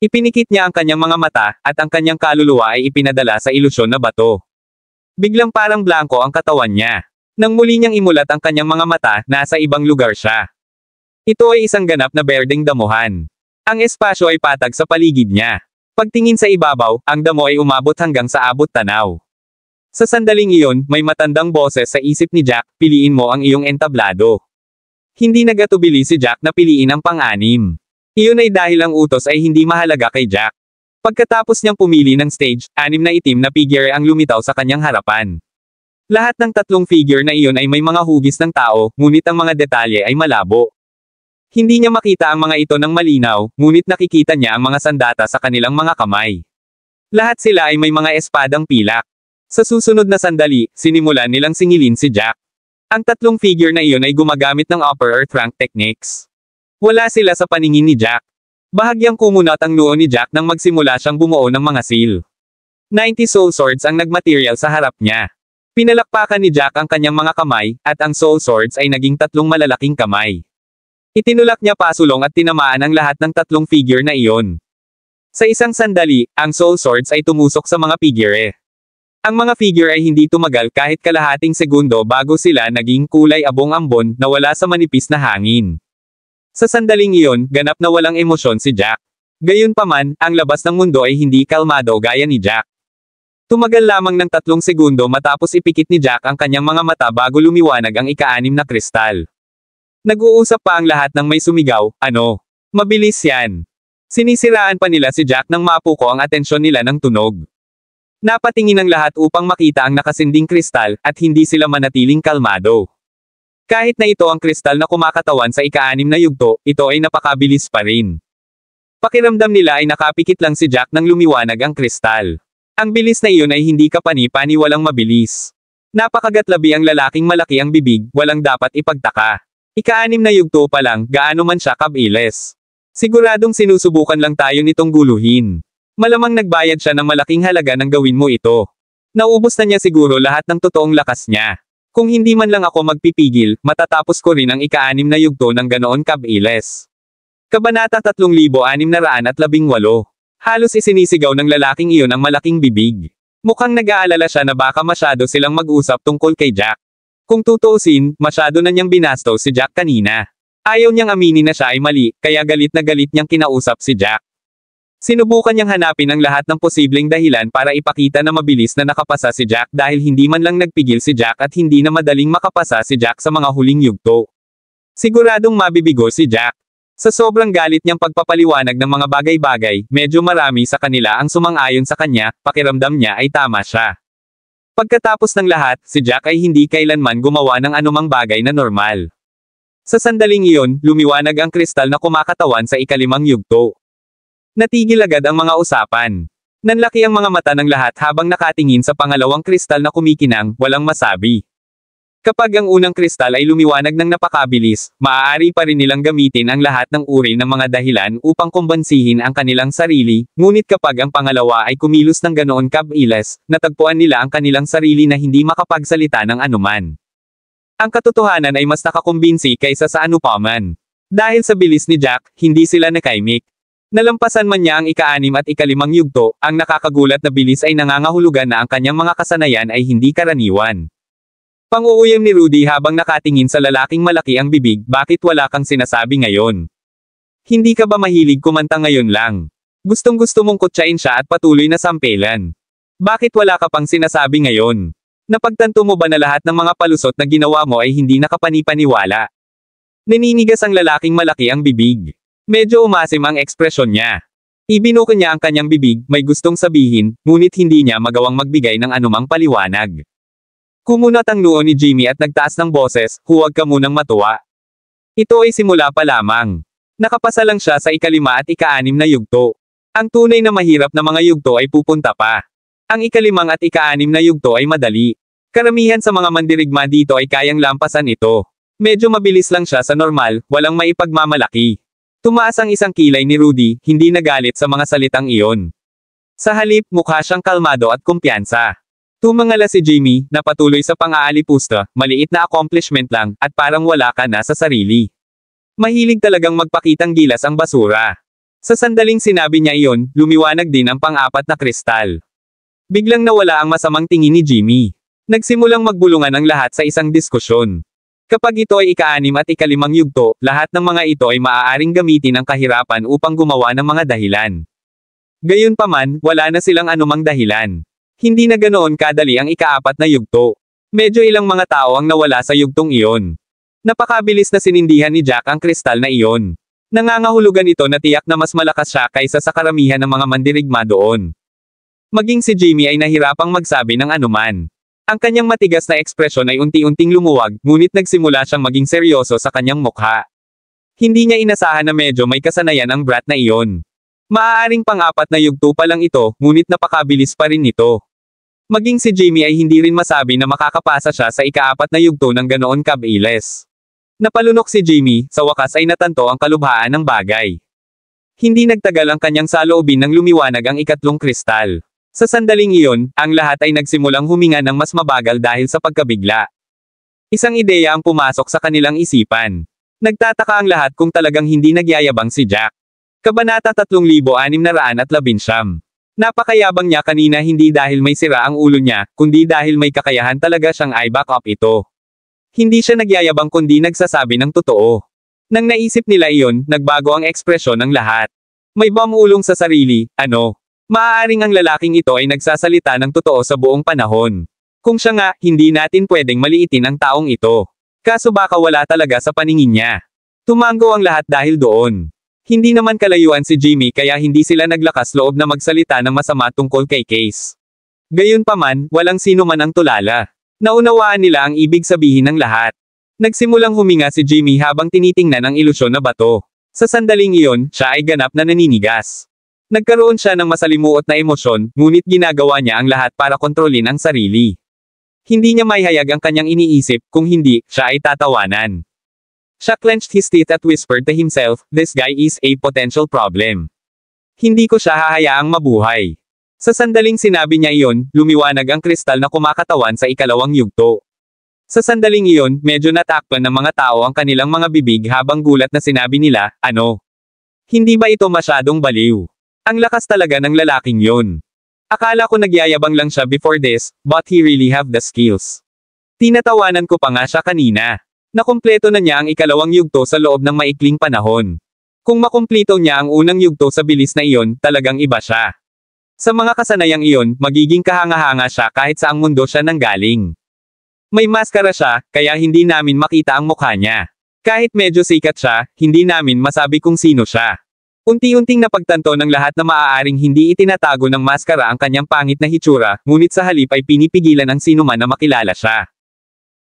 Ipinikit niya ang kanyang mga mata, at ang kanyang kaluluwa ay ipinadala sa ilusyon na bato. Biglang parang blanko ang katawan niya. Nang muli niyang imulat ang kanyang mga mata, nasa ibang lugar siya. Ito ay isang ganap na berdeng damuhan. Ang espasyo ay patag sa paligid niya. Pagtingin sa ibabaw, ang damo ay umabot hanggang sa abot tanaw. Sa sandaling iyon, may matandang boses sa isip ni Jack, piliin mo ang iyong entablado. Hindi nagatubili si Jack na piliin ang pang-anim. Iyon ay dahil ang utos ay hindi mahalaga kay Jack. Pagkatapos niyang pumili ng stage, 6 na itim na figure ang lumitaw sa kanyang harapan. Lahat ng tatlong figure na iyon ay may mga hugis ng tao, ngunit ang mga detalye ay malabo. Hindi niya makita ang mga ito ng malinaw, ngunit nakikita niya ang mga sandata sa kanilang mga kamay. Lahat sila ay may mga espadang pilak. Sa susunod na sandali, sinimulan nilang singilin si Jack. Ang tatlong figure na iyon ay gumagamit ng upper earth rank techniques. Wala sila sa paningin ni Jack. Bahagyang kumunat ang noo ni Jack nang magsimula siyang bumuo ng mga seal. 90 soul swords ang nagmaterial sa harap niya. Pinalakpakan ni Jack ang kanyang mga kamay, at ang soul swords ay naging tatlong malalaking kamay. Itinulak niya pasulong at tinamaan ang lahat ng tatlong figure na iyon. Sa isang sandali, ang soul swords ay tumusok sa mga figure. Ang mga figure ay hindi tumagal kahit kalahating segundo bago sila naging kulay abong-ambon na wala sa manipis na hangin. Sa sandaling iyon, ganap na walang emosyon si Jack. Gayunpaman, ang labas ng mundo ay hindi kalmado gaya ni Jack. Tumagal lamang ng 3 segundo matapos ipikit ni Jack ang kanyang mga mata bago lumiwanag ang ika-6 na kristal. Nag-uusap pa ang lahat ng may sumigaw, ano? Mabilis yan. Sinisiraan pa nila si Jack nang mapuko ang atensyon nila ng tunog. Napatingin ang lahat upang makita ang nakasinding kristal, at hindi sila manatiling kalmado. Kahit na ito ang kristal na kumakatawan sa ika-6 na yugto, ito ay napakabilis pa rin. Pakiramdam nila ay nakapikit lang si Jack nang lumiwanag ang kristal. Ang bilis na iyon ay hindi kapani-pani walang mabilis. Napakagatlabi ang lalaking malaki ang bibig, walang dapat ipagtaka. Ika-6 na yugto pa lang, gaano man siya kabilis. Siguradong sinusubukan lang tayo nitong guluhin. Malamang nagbayad siya ng malaking halaga nang gawin mo ito. Naubos na niya siguro lahat ng totoong lakas niya. Kung hindi man lang ako magpipigil, matatapos ko rin ang ika-6 na yugto ng ganoon kabilis. Kabanata 3618. Halos isinisigaw ng lalaking iyon ang malaking bibig. Mukhang nag-aalala siya na baka masyado silang mag-usap tungkol kay Jack. Kung tutuusin, masyado na niyang binastos si Jack kanina. Ayaw niyang aminin na siya ay mali, kaya galit na galit niyang kinausap si Jack. Sinubukan niyang hanapin ang lahat ng posibleng dahilan para ipakita na mabilis na nakapasa si Jack dahil hindi man lang nagpigil si Jack at hindi na madaling makapasa si Jack sa mga huling yugto. Siguradong mabibigo si Jack. Sa sobrang galit niyang pagpapaliwanag ng mga bagay-bagay, medyo marami sa kanila ang sumang-ayon sa kanya, pakiramdam niya ay tama siya. Pagkatapos ng lahat, si Jack ay hindi kailanman gumawa ng anumang bagay na normal. Sa sandaling iyon, lumiwanag ang kristal na kumakatawan sa ika-5 yugto. Natigil agad ang mga usapan. Nanlaki ang mga mata ng lahat habang nakatingin sa pangalawang kristal na kumikinang, walang masabi. Kapag ang unang kristal ay lumiwanag ng napakabilis, maaari pa rin nilang gamitin ang lahat ng uri ng mga dahilan upang kumbansihin ang kanilang sarili, ngunit kapag ang pangalawa ay kumilos ng ganoon kabilis, natagpuan nila ang kanilang sarili na hindi makapagsalita ng anuman. Ang katotohanan ay mas nakakumbinsi kaysa sa anupaman. Dahil sa bilis ni Jack, hindi sila nakaimik. Nalampasan man niya ang ika-6 at ika-5 yugto, ang nakakagulat na bilis ay nangangahulugan na ang kanyang mga kasanayan ay hindi karaniwan. Pang-uuyam ni Rudy habang nakatingin sa lalaking malaki ang bibig, bakit wala kang sinasabi ngayon? Hindi ka ba mahilig kumanta ngayon lang? Gustong-gusto mong kutsain siya at patuloy na sampelan. Bakit wala ka pang sinasabi ngayon? Napagtanto mo ba na lahat ng mga palusot na ginawa mo ay hindi nakapani-paniwala? Naninigas ang lalaking malaki ang bibig. Medyo umasim ang ekspresyon niya. Ibinuko niya ang kanyang bibig, may gustong sabihin, ngunit hindi niya magawang magbigay ng anumang paliwanag. Kumunat ang noo ni Jimmy at nagtaas ng boses, huwag ka munang matuwa. Ito ay simula pa lamang. Nakapasa lang siya sa ika-5 at ika-6 na yugto. Ang tunay na mahirap na mga yugto ay pupunta pa. Ang ika-5 at ika-6 na yugto ay madali. Karamihan sa mga mandirigma dito ay kayang lampasan ito. Medyo mabilis lang siya sa normal, walang maipagmamalaki. Tumaas ang isang kilay ni Rudy, hindi nagalit sa mga salitang iyon. Sa halip, mukha siyang kalmado at kumpiyansa. Tumangala si Jimmy, na patuloy sa pang-aalipusta, maliit na accomplishment lang, at parang wala ka na sa sarili. Mahilig talagang magpakitang gilas ang basura. Sa sandaling sinabi niya iyon, lumiwanag din ang pang-4 na kristal. Biglang nawala ang masamang tingin ni Jimmy. Nagsimulang magbulungan ang lahat sa isang diskusyon. Kapag ito ay ika-6 at ika-5 yugto, lahat ng mga ito ay maaaring gamitin ang kahirapan upang gumawa ng mga dahilan. Gayunpaman, wala na silang anumang dahilan. Hindi na ganoon kadali ang ika-4 na yugto. Medyo ilang mga tao ang nawala sa yugtong iyon. Napakabilis na sinindihan ni Jack ang kristal na iyon. Nangangahulugan ito na tiyak na mas malakas siya kaysa sa karamihan ng mga mandirigma doon. Maging si Jimmy ay nahirapang magsabi ng anuman. Ang kanyang matigas na ekspresyon ay unti-unting lumuwag, ngunit nagsimula siyang maging seryoso sa kanyang mukha. Hindi niya inasahan na medyo may kasanayan ang brat na iyon. Maaaring pang-4 na yugto pa lang ito, ngunit napakabilis pa rin nito. Maging si Jimmy ay hindi rin masabi na makakapasa siya sa ika-4 na yugto ng ganoon kabilis. Napalunok si Jimmy, sa wakas ay natanto ang kalubhaan ng bagay. Hindi nagtagal ang kanyang saloobin nang lumiwanag ang ikatlong kristal. Sa sandaling iyon, ang lahat ay nagsimulang huminga ng mas mabagal dahil sa pagkabigla. Isang ideya ang pumasok sa kanilang isipan. Nagtataka ang lahat kung talagang hindi nagyayabang si Jack. Kabanata 3619. Napakayabang niya kanina hindi dahil may sira ang ulo niya, kundi dahil may kakayahan talaga siyang i-back up ito. Hindi siya nagyayabang kundi nagsasabi ng totoo. Nang naisip nila iyon, nagbago ang ekspresyon ng lahat. May bamulong sa sarili, ano? Maaaring ang lalaking ito ay nagsasalita ng totoo sa buong panahon. Kung siya nga, hindi natin pwedeng maliitin ang taong ito. Kaso baka wala talaga sa paningin niya. Tumango ang lahat dahil doon. Hindi naman kalayuan si Jimmy kaya hindi sila naglakas loob na magsalita ng masama tungkol kay Case. Gayunpaman, walang sino man ang tulala. Naunawaan nila ang ibig sabihin ng lahat. Nagsimulang huminga si Jimmy habang tinitingnan ang ilusyon na bato. Sa sandaling iyon, siya ay ganap na naninigas. Nagkaroon siya ng masalimuot na emosyon, ngunit ginagawa niya ang lahat para kontrolin ang sarili. Hindi niya maihayag ang kanyang iniisip, kung hindi, siya ay tatawanan. Siya clenched his teeth at whispered to himself, "This guy is a potential problem. Hindi ko siya hahayaang mabuhay." Sa sandaling sinabi niya iyon, lumiwanag ang kristal na kumakatawan sa ikalawang yugto. Sa sandaling iyon, medyo natakpan ng mga tao ang kanilang mga bibig habang gulat na sinabi nila, "Ano? Hindi ba ito masyadong baliw? Ang lakas talaga ng lalaking yon. Akala ko nagyayabang lang siya before this, but he really have the skills." Tinatawanan ko pa nga siya kanina. Nakumpleto na niya ang ikalawang yugto sa loob ng maikling panahon. Kung makumpleto niya ang unang yugto sa bilis na iyon, talagang iba siya. Sa mga kasanayang iyon, magiging kahanga-hanga siya kahit saang mundo siya nanggaling. May maskara siya, kaya hindi namin makita ang mukha niya. Kahit medyo sikat siya, hindi namin masabi kung sino siya. Unti-unting napagtanto ng lahat na maaaring hindi itinatago ng maskara ang kanyang pangit na hitsura, ngunit sa halip ay pinipigilan ang sinuman na makilala siya.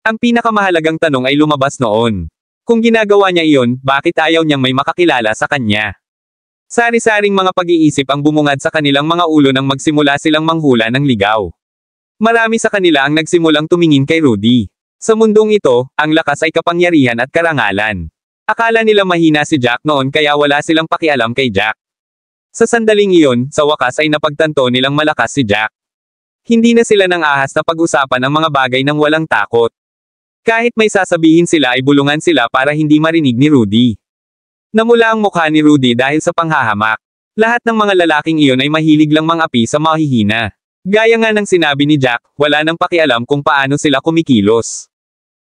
Ang pinakamahalagang tanong ay lumabas noon. Kung ginagawa niya iyon, bakit ayaw niyang may makakilala sa kanya? Sari-saring mga pag-iisip ang bumungad sa kanilang mga ulo nang magsimula silang manghula ng ligaw. Marami sa kanila ang nagsimulang tumingin kay Rudy. Sa mundong ito, ang lakas ay kapangyarihan at karangalan. Akala nila mahina si Jack noon kaya wala silang pakialam kay Jack. Sa sandaling iyon, sa wakas ay napagtanto nilang malakas si Jack. Hindi na sila nang ahas na pag-usapan ang mga bagay ng walang takot. Kahit may sasabihin sila ay bulungan sila para hindi marinig ni Rudy. Namula ang mukha ni Rudy dahil sa panghahamak. Lahat ng mga lalaking iyon ay mahilig lang mangapi sa mahihina. Gaya nga ng sinabi ni Jack, wala nang pakialam kung paano sila kumikilos.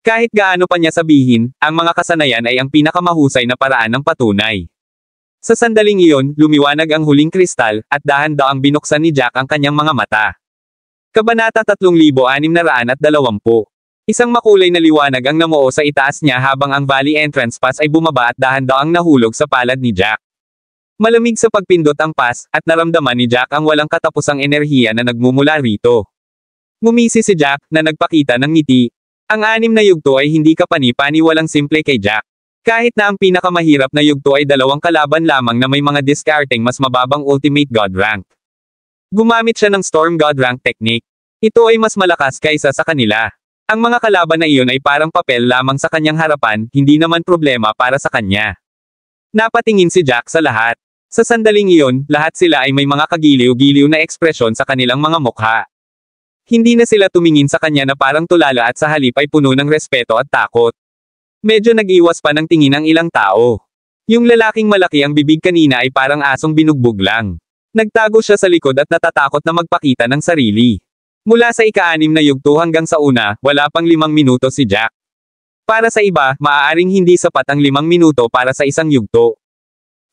Kahit gaano pa niya sabihin, ang mga kasanayan ay ang pinakamahusay na paraan ng patunay. Sa sandaling iyon, lumiwanag ang huling kristal, at dahan-daang binuksan ni Jack ang kanyang mga mata. Kabanata 3620. Isang makulay na liwanag ang namuo sa itaas niya habang ang valley entrance pass ay bumaba at dahan-daang nahulog sa palad ni Jack. Malamig sa pagpindot ang pass, at naramdaman ni Jack ang walang katapusang enerhiya na nagmumula rito. Ngumisi si Jack, na nagpakita ng ngiti. Ang 6 na yugto ay hindi kapani-pani walang simple kay Jack. Kahit na ang pinakamahirap na yugto ay 2 kalaban lamang na may mga discarding mas mababang ultimate god rank. Gumamit siya ng storm god rank technique. Ito ay mas malakas kaysa sa kanila. Ang mga kalaban na iyon ay parang papel lamang sa kanyang harapan, hindi naman problema para sa kanya. Napatingin si Jack sa lahat. Sa sandaling iyon, lahat sila ay may mga kagiliw-giliw na ekspresyon sa kanilang mga mukha. Hindi na sila tumingin sa kanya na parang tulala at sa halip ay puno ng respeto at takot. Medyo nag-iwas pa ng tingin ang ilang tao. Yung lalaking malaki ang bibig kanina ay parang asong binugbog lang. Nagtago siya sa likod at natatakot na magpakita ng sarili. Mula sa ika-6 na yugto hanggang sa una, wala pang 5 minuto si Jack. Para sa iba, maaaring hindi sapat ang 5 minuto para sa isang yugto.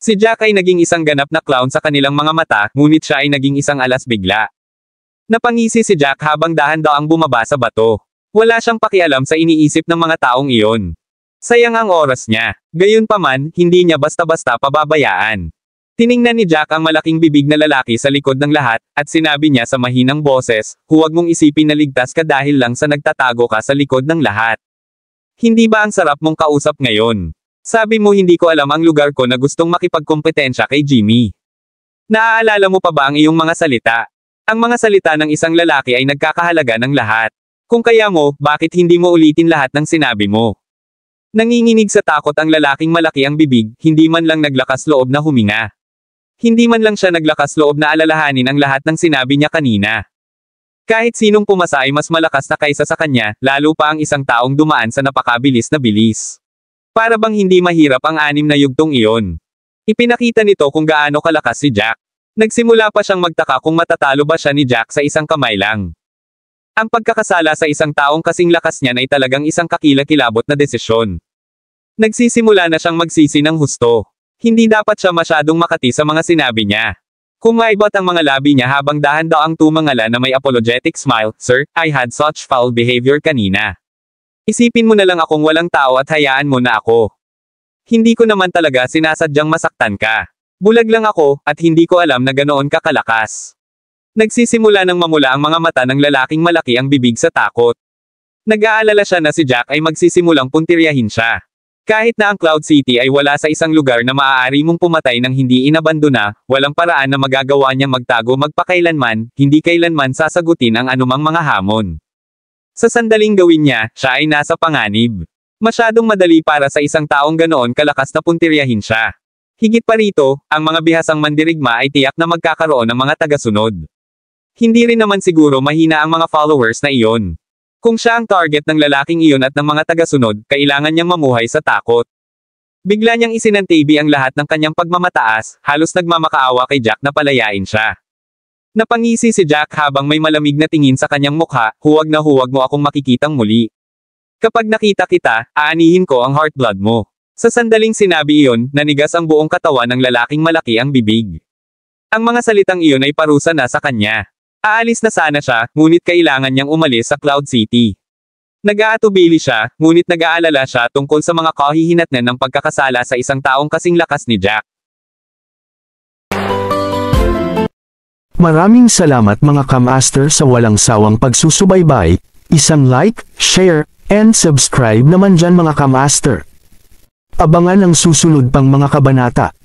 Si Jack ay naging isang ganap na clown sa kanilang mga mata, ngunit siya ay naging isang alas bigla. Napangisi si Jack habang dahan-daang bumaba sa bato. Wala siyang pakialam sa iniisip ng mga taong iyon. Sayang ang oras niya. Gayunpaman, hindi niya basta-basta pababayaan. Tiningnan ni Jack ang malaking bibig na lalaki sa likod ng lahat, at sinabi niya sa mahinang boses, huwag mong isipin na ligtas ka dahil lang sa nagtatago ka sa likod ng lahat. Hindi ba ang sarap mong kausap ngayon? Sabi mo hindi ko alam ang lugar ko na gustong makipagkompetensya kay Jimmy. Naaalala mo pa ba ang iyong mga salita? Ang mga salita ng isang lalaki ay nagkakahalaga ng lahat. Kung kaya mo, bakit hindi mo ulitin lahat ng sinabi mo? Nanginginig sa takot ang lalaking malaki ang bibig, hindi man lang naglakas loob na huminga. Hindi man lang siya naglakas loob na alalahanin ang lahat ng sinabi niya kanina. Kahit sinong pumasa ay mas malakas na kaysa sa kanya, lalo pa ang isang taong dumaan sa napakabilis na bilis. Para bang hindi mahirap ang 6 na yugtong iyon. Ipinakita nito kung gaano kalakas si Jack. Nagsimula pa siyang magtaka kung matatalo ba siya ni Jack sa isang kamay lang. Ang pagkakasala sa isang taong kasing lakas niyan ay talagang isang kakilakilabot na desisyon. Nagsisimula na siyang magsisi ng husto. Hindi dapat siya masyadong makati sa mga sinabi niya. Kumaibot ang mga labi niya habang dahan-daang tumangala na may apologetic smile, "Sir, I had such foul behavior kanina. Isipin mo na lang akong walang tao at hayaan mo na ako. Hindi ko naman talaga sinasadyang masaktan ka. Bulag lang ako, at hindi ko alam na ganoon ka kalakas." Nagsisimula ng mamula ang mga mata ng lalaking malaki ang bibig sa takot. Nag-aalala siya na si Jack ay magsisimulang puntiryahin siya. Kahit na ang Cloud City ay wala sa isang lugar na maaari mong pumatay nang hindi inabandona, walang paraan na magagawa niya magtago magpakailanman, hindi kailanman sasagutin ang anumang mga hamon. Sa sandaling gawin niya, siya ay nasa panganib. Masyadong madali para sa isang taong ganoon kalakas na puntiryahin siya. Higit pa rito, ang mga bihasang mandirigma ay tiyak na magkakaroon ng mga tagasunod. Hindi rin naman siguro mahina ang mga followers na iyon. Kung siya ang target ng lalaking iyon at ng mga tagasunod, kailangan niyang mamuhay sa takot. Bigla niyang isinantibi ang lahat ng kanyang pagmamataas, halos nagmamakaawa kay Jack na palayain siya. Napangisi si Jack habang may malamig na tingin sa kanyang mukha, huwag na huwag mo akong makikitang muli. Kapag nakita kita, aanihin ko ang heartblood mo. Sa sandaling sinabi iyon, nanigas ang buong katawan ng lalaking malaki ang bibig. Ang mga salitang iyon ay parusa na sa kanya. Aalis na sana siya, ngunit kailangan niyang umalis sa Cloud City. Nag-aatubili siya, ngunit nag-aalala siya tungkol sa mga kahihinatnan ng pagkakasala sa isang taong kasing lakas ni Jack. Maraming salamat mga ka-master sa walang sawang pagsusubaybay, isang like, share, and subscribe naman dyan mga ka-master. Abangan ang susunod pang mga kabanata.